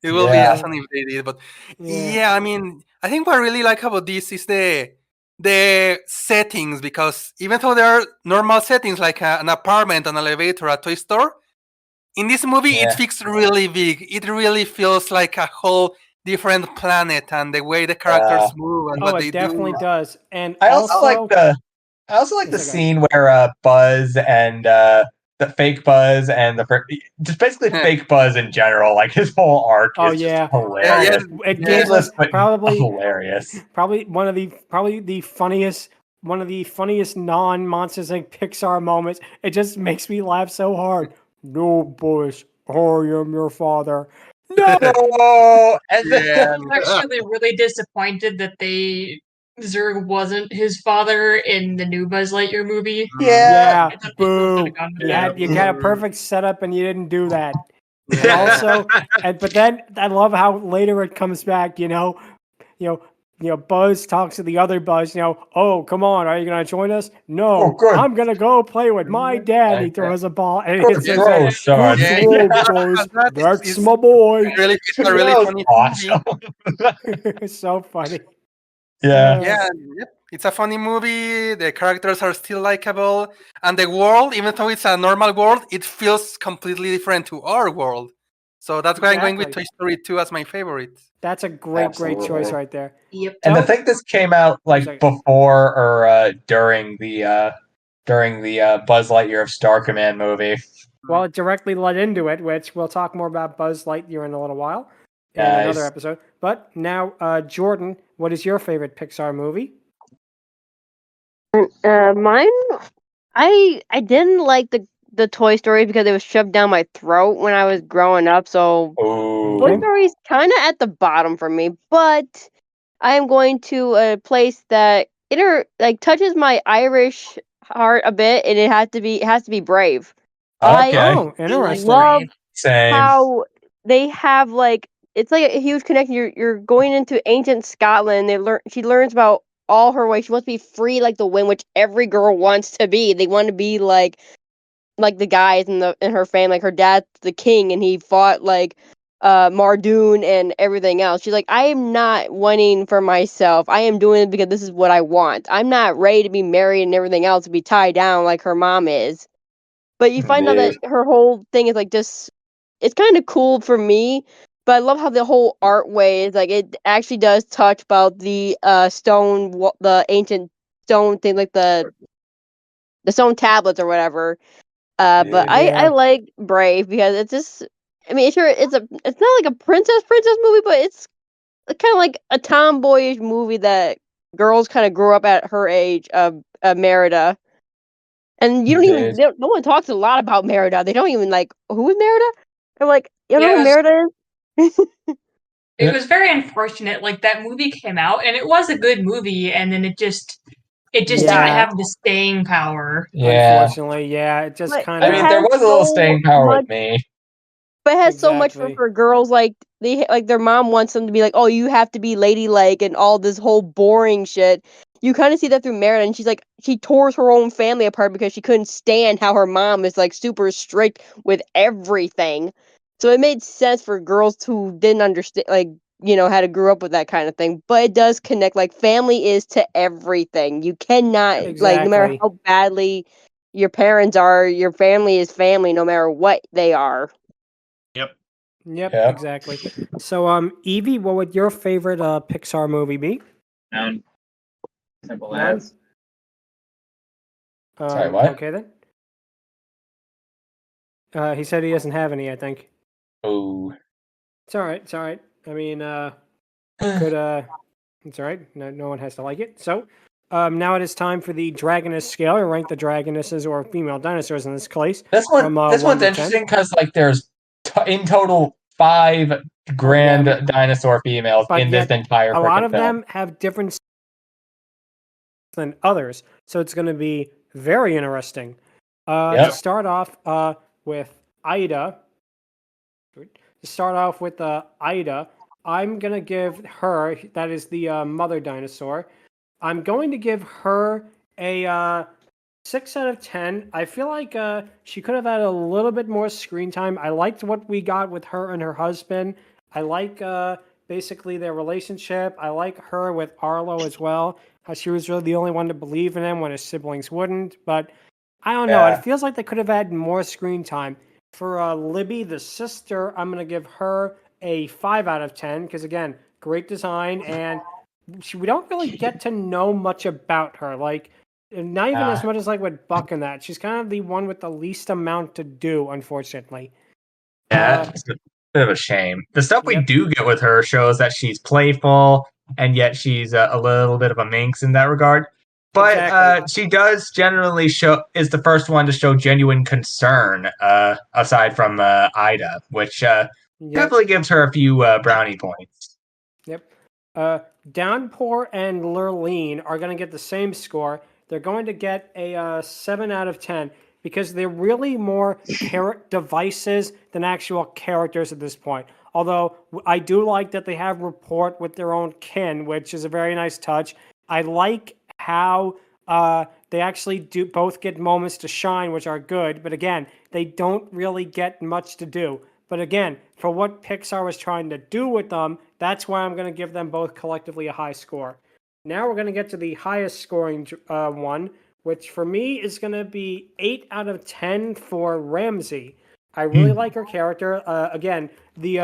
It will be awesome if they did. But I mean, I think what I really like about this is the settings, because even though there are normal settings like an apartment, an elevator, a toy store, in this movie it feels really big. It really feels like a whole different planet, and the way the characters move and what they do. It definitely does. And I also like the scene where Buzz and the fake Buzz and just basically fake Buzz in general, like his whole arc is just hilarious. It gives us probably hilarious. Probably one of the funniest non-Monsters Inc. Pixar moments. It just makes me laugh so hard. No, Buzz, I am your father. No. I'm actually really disappointed that Zurg wasn't his father in the new Buzz Lightyear movie. Yeah. Boo. You got a perfect setup and you didn't do that. And also, but then I love how later it comes back. Buzz talks to the other Buzz. Oh, come on, are you gonna join us? No, I'm gonna go play with my dad. He throws a ball and he says, son. Buzz. That's my boy. It's a really funny. Awesome. It's so funny. Yeah, it's a funny movie. The characters are still likable, and the world, even though it's a normal world, it feels completely different to our world. So that's why I'm going with Toy Story 2 as my favorite. That's a great choice right there. Yep. And I think this came out like before or during the Buzz Lightyear of Star Command movie. Well, it directly led into it, which we'll talk more about Buzz Lightyear in a little while. In another episode. But now, Jordan, what is your favorite Pixar movie? Mine, I didn't like the Toy Story because it was shoved down my throat when I was growing up. So Toy Story's kind of at the bottom for me. But I am going to a place that touches my Irish heart a bit, and it has to be Brave. Okay. Interesting. Love how they have it's like a huge connection. You're going into ancient Scotland. She learns about all her ways. She wants to be free like the wind, which every girl wants to be. They want to be like the guys in her family. Like her dad's the king, and he fought Mardoon and everything else. She's like, I am not wanting for myself. I am doing it because this is what I want. I'm not ready to be married and everything else to be tied down like her mom is. But you find out that her whole thing is it's kind of cool for me. But I love how the whole art way is it actually does touch about the the ancient stone thing, like the stone tablets or whatever. But I like Brave because it's just, I mean, sure, it's not like a princess movie, but it's kind of like a tomboyish movie that girls kind of grew up at her age of Merida. And you don't even, no one talks a lot about Merida. They don't even who is Merida? They're like, you know who Merida is? It was very unfortunate. That movie came out and it was a good movie, and then it just didn't have the staying power. Unfortunately, it just kind of. I mean, there was a little staying power with me, but it has so much for girls. Their mom wants them to be oh, you have to be ladylike and all this whole boring shit. You kind of see that through Merida, and she tore her own family apart because she couldn't stand how her mom is super strict with everything. So it made sense for girls who didn't understand, had to grow up with that kind of thing. But it does connect. Like family is to everything. You cannot like no matter how badly your parents are, your family is family no matter what they are. Yep, exactly. So, Evie, what would your favorite Pixar movie be? None. Simple as. Sorry, what? Okay then. He said he doesn't have any. I think. Oh. It's all right. It's all right. I mean, could it's all right. No one has to like it. So, now it is time for the Dragoness Scale. I rank the Dragonesses or female dinosaurs in this case. This one's interesting because like there's in total 5 grand dinosaur females in this entire. A lot of film. them have different than others, so it's going to be very interesting. To start off with Ida. I'm going to give her, that is the mother dinosaur, I'm going to give her a 6 out of 10. I feel like she could have had a little bit more screen time. I liked what we got with her and her husband. I like basically their relationship. I like her with Arlo as well. How she was really the only one to believe in him when his siblings wouldn't. But I don't know. It feels like they could have had more screen time. For Libby, the sister, I'm going to give her a 5 out of 10 because, again, great design. And we don't really get to know much about her. Like, not even as much as like with Buck and that. She's kind of the one with the least amount to do, unfortunately. Yeah, it's a bit of a shame. The stuff we do get with her shows that she's playful, and yet she's a little bit of a minx in that regard. But she does generally is the first one to show genuine concern, aside from Ida, which definitely gives her a few brownie points. Yep. Downpour and Lurleen are going to get the same score. They're going to get a 7 out of 10 because they're really more devices than actual characters at this point. Although I do like that they have rapport with their own kin, which is a very nice touch. I like how they actually do both get moments to shine, which are good. But again, they don't really get much to do. But again, for what Pixar was trying to do with them, that's why I'm going to give them both collectively a high score. Now we're going to get to the highest scoring one, which for me is going to be 8 out of 10 for Ramsey. I really like her character. Again, the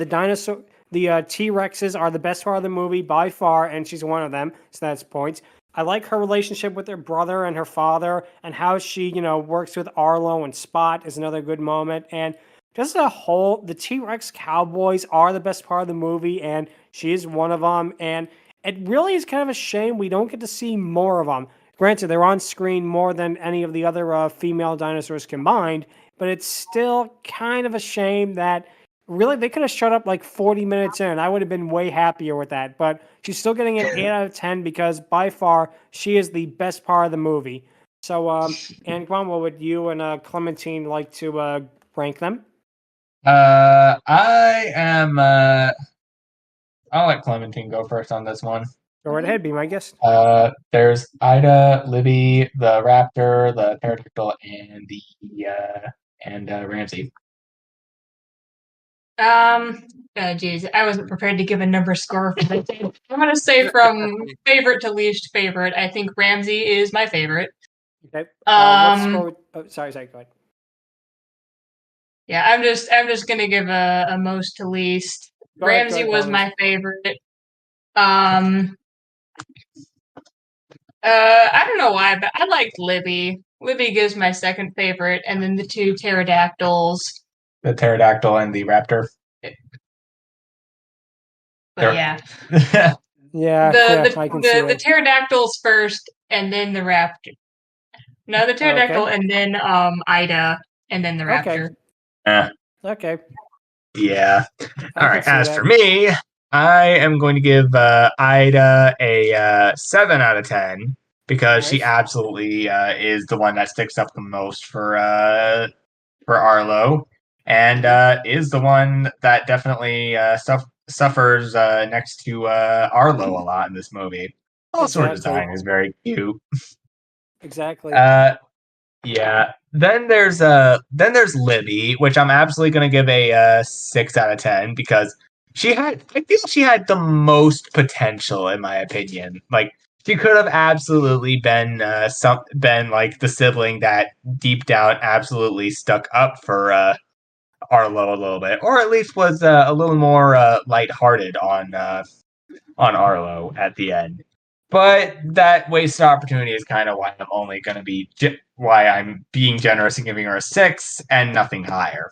dinosaur, the T-Rexes are the best part of the movie by far, and she's one of them, so that's points. I like her relationship with her brother and her father, and how she, works with Arlo and Spot is another good moment. And just as a whole, the T-Rex cowboys are the best part of the movie, and she is one of them. And it really is kind of a shame we don't get to see more of them. Granted, they're on screen more than any of the other female dinosaurs combined, but it's still kind of a shame that really they could have shut up like 40 minutes in. I would have been way happier with that. But she's still getting an 8 out of 10 because by far she is the best part of the movie. So, Angron, what would you and Clementine like to rank them? I'll let Clementine go first on this one. Go right ahead, be my guest. There's Ida, Libby, the raptor, the pterodactyl, and Ramsey. Geez, I wasn't prepared to give a number score for that. I'm gonna say from favorite to least favorite. I think Ramsey is my favorite. Okay. What score? Oh, sorry, go ahead. Yeah, I'm just gonna give a most to least. Ramsey was my favorite. I don't know why, but I liked Libby. Libby gives my second favorite, and then the 2 pterodactyls. The pterodactyl and the raptor. But yeah. The pterodactyls first, and then the raptor. No, the pterodactyl, and then Ida, and then the raptor. Okay. Yeah. All right. As for me, I am going to give Ida a 7 out of 10 because she absolutely is the one that sticks up the most for Arlo, and is the one that definitely suffers next to Arlo a lot in this movie. Also, her design is very cute. Exactly. Yeah. Then there's Libby, which I'm absolutely going to give a 6 out of 10 because I feel she had the most potential, in my opinion. Like, she could have absolutely been been like the sibling that deep down absolutely stuck up for Arlo a little bit, or at least was a little more lighthearted on Arlo at the end. But that wasted opportunity is kind of why I'm only going to be why I'm being generous and giving her a 6 and nothing higher.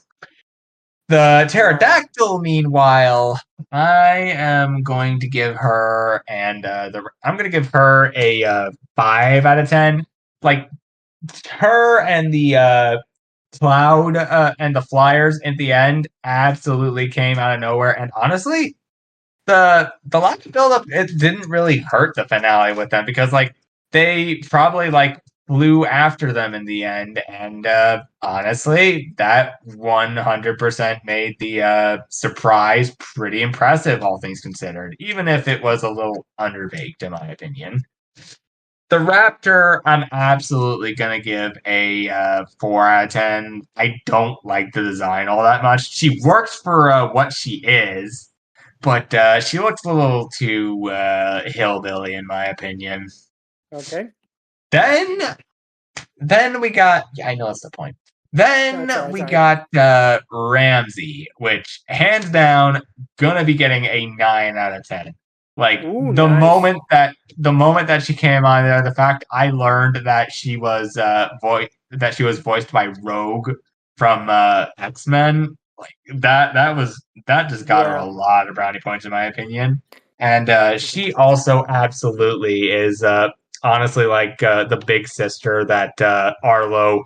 The pterodactyl, meanwhile, I am going to give her I'm going to give her a 5 out of 10. Like, her and the cloud and the flyers at the end absolutely came out of nowhere. And honestly, the lack of build up, it didn't really hurt the finale with them, because like they probably like flew after them in the end, and honestly, that 100% made the surprise pretty impressive, all things considered, even if it was a little underbaked in my opinion. The Raptor, I'm absolutely going to give a 4 out of 10. I don't like the design all that much. She works for what she is, but she looks a little too hillbilly, in my opinion. Okay. Then we got... Yeah, I know that's the point. Then we got Ramsey, which, hands down, going to be getting a 9 out of 10. Like, the moment that she came on there, the fact I learned that she was voiced by Rogue from X-Men, like that just got her a lot of brownie points in my opinion. And she also absolutely is honestly like the big sister that Arlo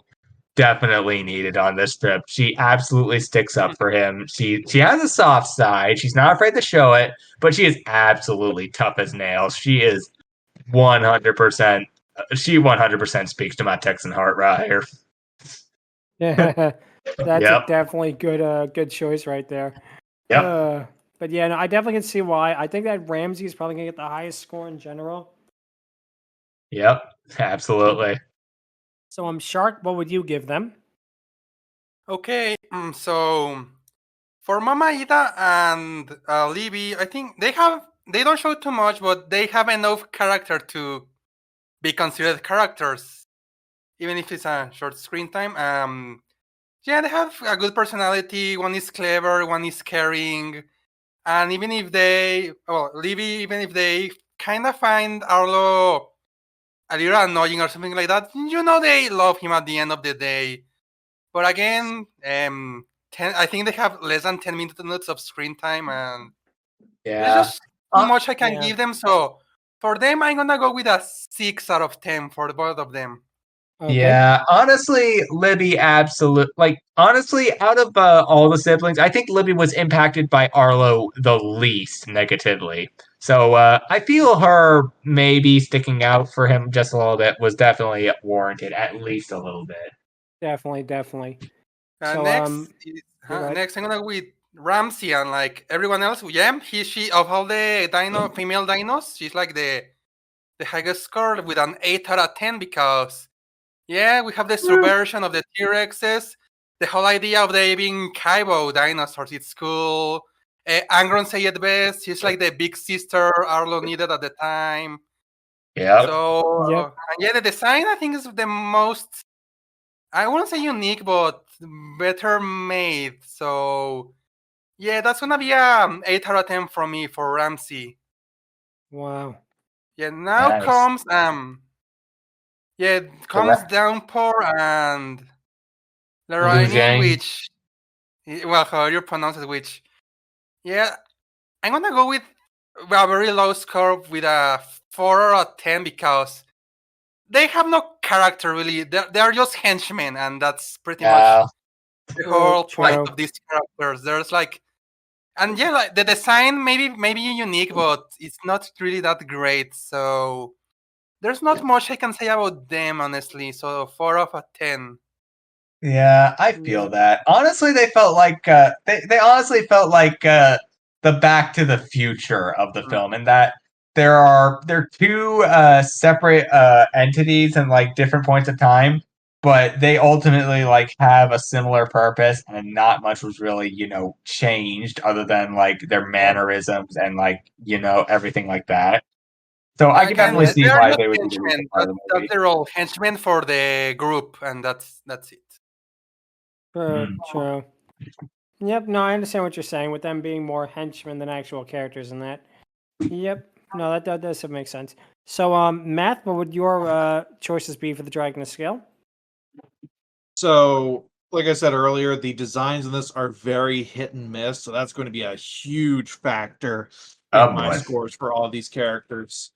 definitely needed on this trip. She absolutely sticks up for him. She has a soft side. She's not afraid to show it, but she is absolutely tough as nails. She is 100%. She 100% speaks to my Texan heart right here. Yeah, that's a definitely good choice right there. Yep. But yeah, no, I definitely can see why. I think that Ramsey is probably gonna get the highest score in general. Yep, absolutely. So Shark, what would you give them? Okay, so for Mama Ida and Libby, I think they don't show too much, but they have enough character to be considered characters, even if it's a short screen time. Yeah, they have a good personality. One is clever, one is caring, and even if Libby, even if they kind of find Arlo a little annoying or something like that, they love him at the end of the day. But again, I think they have less than 10 minutes of screen time, and there's just too much I can give them. So for them, I'm gonna go with a 6 out of 10 for both of them. Okay. Yeah, honestly, Libby honestly, out of all the siblings, I think Libby was impacted by Arlo the least negatively. So I feel her maybe sticking out for him just a little bit was definitely warranted, at least a little bit. Definitely. So, next I'm gonna go with Ramsey, and like everyone else, she of all the female dinos, she's like the highest score with an 8 out of 10 because we have the subversion of the T-Rexes, the whole idea of they being cowboy dinosaurs. It's cool. Angron say it best. She's like the big sister Arlo needed at the time. Yeah. So the design I think is the most, I wouldn't say unique, but better made. So that's gonna be a 8 out of 10 from me for Ramsey. Wow. Yeah, now comes Downpour and Lorraine, which, how you pronounce it, which, I'm gonna go with a very low score with a 4 out of 10 because they have no character really. They're just henchmen, and that's pretty much the whole point of these characters. There's like, and like the design maybe unique, but it's not really that great. So there's not much I can say about them, honestly. So 4 out of 10. Yeah, I feel that. Honestly, they felt like they honestly felt like the Back to the Future of the film, in that they're two separate entities and like different points of time, but they ultimately like have a similar purpose, and not much was really changed other than like their mannerisms and like everything like that. So I can Again, definitely see they are why not they would do the henchmen. recent part of the That's movie. their role, henchmen for the group, and that's it. True. Yep. No, I understand what you're saying with them being more henchmen than actual characters in that. Yep. No, that does make sense. So, Matt, what would your choices be for the Dragoness Scale? So, like I said earlier, the designs in this are very hit and miss, so that's going to be a huge factor in Oh, my boy. scores for all of these characters.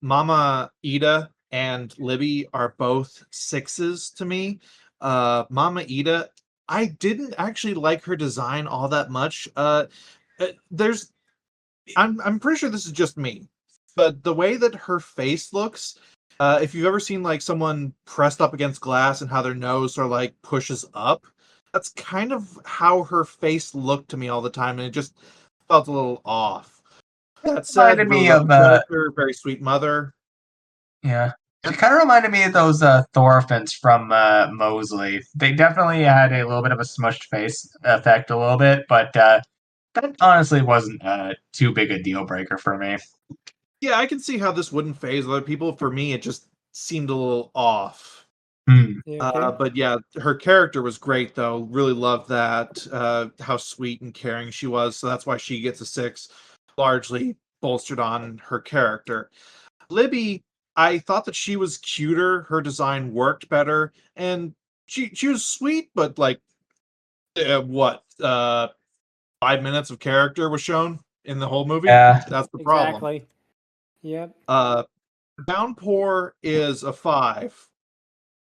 Mama Ida and Libby are both 6s to me. Mama Ida, I didn't actually like her design all that much. I'm pretty sure this is just me, but the way that her face looks, if you've ever seen like someone pressed up against glass and how their nose sort of like pushes up, that's kind of how her face looked to me all the time, and it just felt a little off. That said, Reminded really me love of the character, very sweet mother. yeah. It kind of reminded me of those Thorfins from Mosley. They definitely had a little bit of a smushed face effect, a little bit, but that honestly wasn't too big a deal breaker for me. Yeah, I can see how this wouldn't phase other people. For me, it just seemed a little off. Okay. But yeah, her character was great, though. Really loved that. How sweet and caring she was. So that's why she gets a 6, largely bolstered on her character. Libby, I thought that she was cuter. Her design worked better, and she was sweet, but like, 5 minutes of character was shown in the whole movie. Yeah. That's the problem. Exactly. Yep. Downpour is a 5.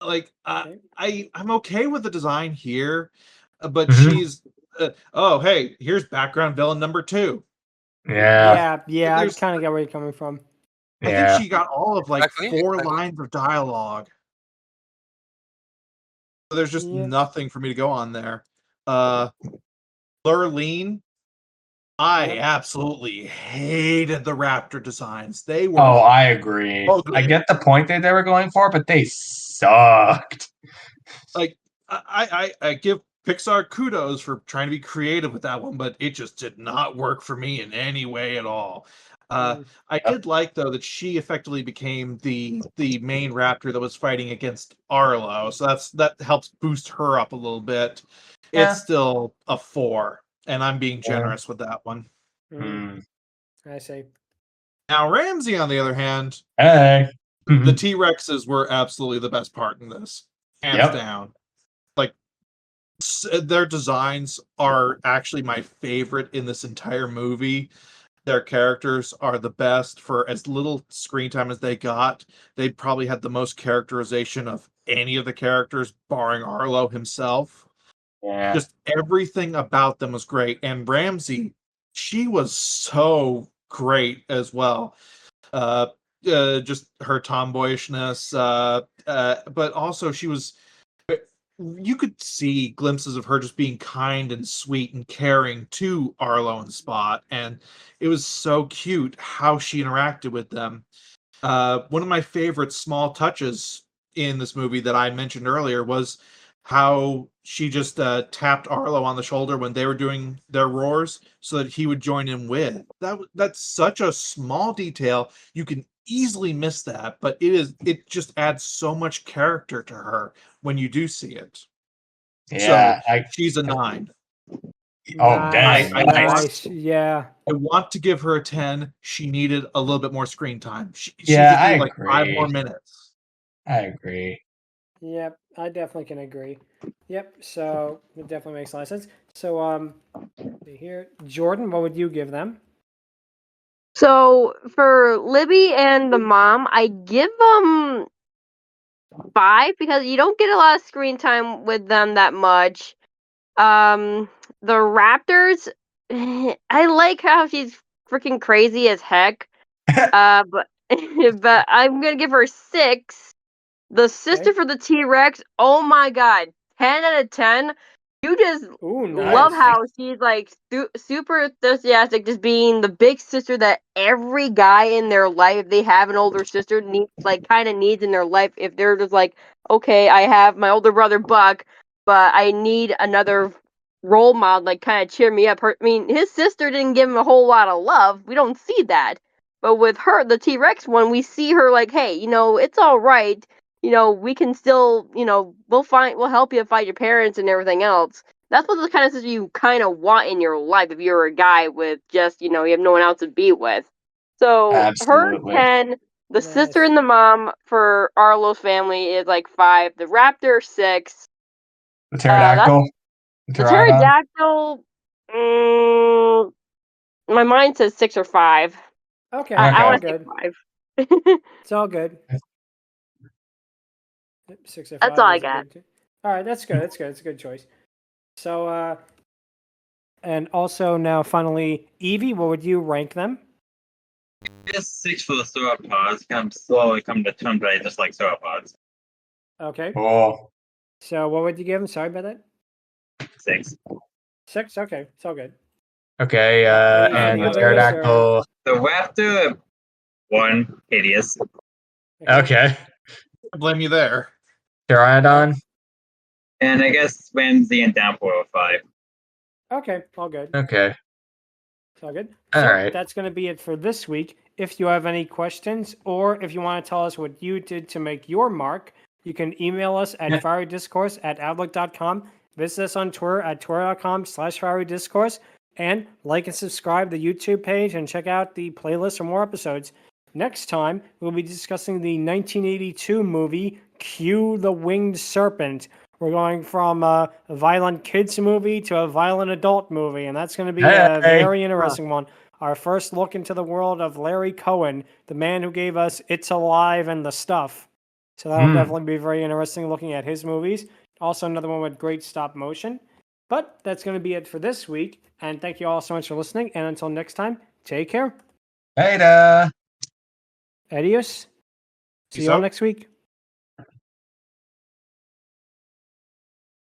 Like I'm okay with the design here, but Mhm. she's oh hey, here's background villain number 2. Yeah. Yeah. I There's kind of get where you're coming from. I think Yeah. she got all of like Exactly, 4 exactly. lines of dialogue. So there's just Yep. nothing for me to go on there. Lurleen, I Yep. absolutely hated the raptor designs. They were Oh, I agree. ugly. I get the point that they were going for, but they sucked. Like I give Pixar kudos for trying to be creative with that one, but it just did not work for me in any way at all. I did like though that she effectively became the main raptor that was fighting against Arlo, so that helps boost her up a little bit. Yeah. It's still a 4, and I'm being Yeah. generous with that one. I see. Now Ramsey, on the other hand, Hey. the T-Rexes were absolutely the best part in this, hands Yep. down. Like their designs are actually my favorite in this entire movie. Their characters are the best for as little screen time as they got. They probably had the most characterization of any of the characters, barring Arlo himself. Yeah. Just everything about them was great. And Ramsey, she was so great as well. Just her tomboyishness, but also she was. You could see glimpses of her just being kind and sweet and caring to Arlo and Spot, and it was so cute how she interacted with them. One of my favorite small touches in this movie that I mentioned earlier was how she just tapped Arlo on the shoulder when they were doing their roars so that he would join in with. That's such a small detail. You can easily miss that, but it just adds so much character to her when you do see it. Yeah. So she's a 9. Oh, dang. Nice. Yeah. I want to give her a 10. She needed a little bit more screen time. She Yeah, could do I like 5 agree. more minutes. I agree. Yep. I definitely can agree. Yep. So it definitely makes a lot of sense. So here, Jordan, what would you give them? So for Libby and the mom, I give them 5 because you don't get a lot of screen time with them that much. The Raptors, I like how she's freaking crazy as heck. But but I'm gonna give her 6. The sister for the T-Rex, oh my god, 10 out of 10. You just Ooh, love nice. how she's like super enthusiastic, just being the big sister that every guy in their life, if they have an older sister, kind of needs in their life. If they're just like, okay, I have my older brother Buck, but I need another role model, like kind of cheer me up. I mean, his sister didn't give him a whole lot of love. We don't see that, but with her, the T-Rex one, we see her like, hey, it's all right. We can still, we'll help you fight your parents and everything else. That's what the kind of sister you kind of want in your life if you're a guy with just, you have no one else to be with. So Absolutely. her 10, the sister Nice. and the mom for Arlo's family is like 5, the raptor 6, The pterodactyl. the pterodactyl. My mind says 6 or 5. Okay, I all want to good. say 5. It's all good. 6 or 5. That's all I is a got. good all right, that's good. That's good. It's a good choice. So, and also now finally, Evie, what would you rank them? Just 6 for the sauropods. I'm slowly coming to terms that I just like sauropods. Okay. Cool. So, what would you give them? Sorry about that. 6. 6. Okay, it's all good. Okay, Any and the others, pterodactyl. The raptor, 1, hideous. Okay. I blame you there. Pteranodon. And I guess Ramsey and Downpour, 5. Okay, all good. Okay. It's all good. All So right. that's going to be it for this week. If you have any questions or if you want to tell us what you did to make your mark, you can email us at fiorydiscourse@outlook.com. Visit us on Twitter at twitter.com/fiorydiscourse. And like and subscribe to the YouTube page and check out the playlist for more episodes. Next time, we'll be discussing the 1982 movie Q the Winged Serpent. We're going from a violent kids movie to a violent adult movie, and that's going to be a very interesting one. Our first look into the world of Larry Cohen, the man who gave us It's Alive and The Stuff. So that'll definitely be very interesting looking at his movies. Also another one with great stop motion. But that's going to be it for this week, and thank you all so much for listening, and until next time, take care. Later. Adios. See Peace you all out. next week.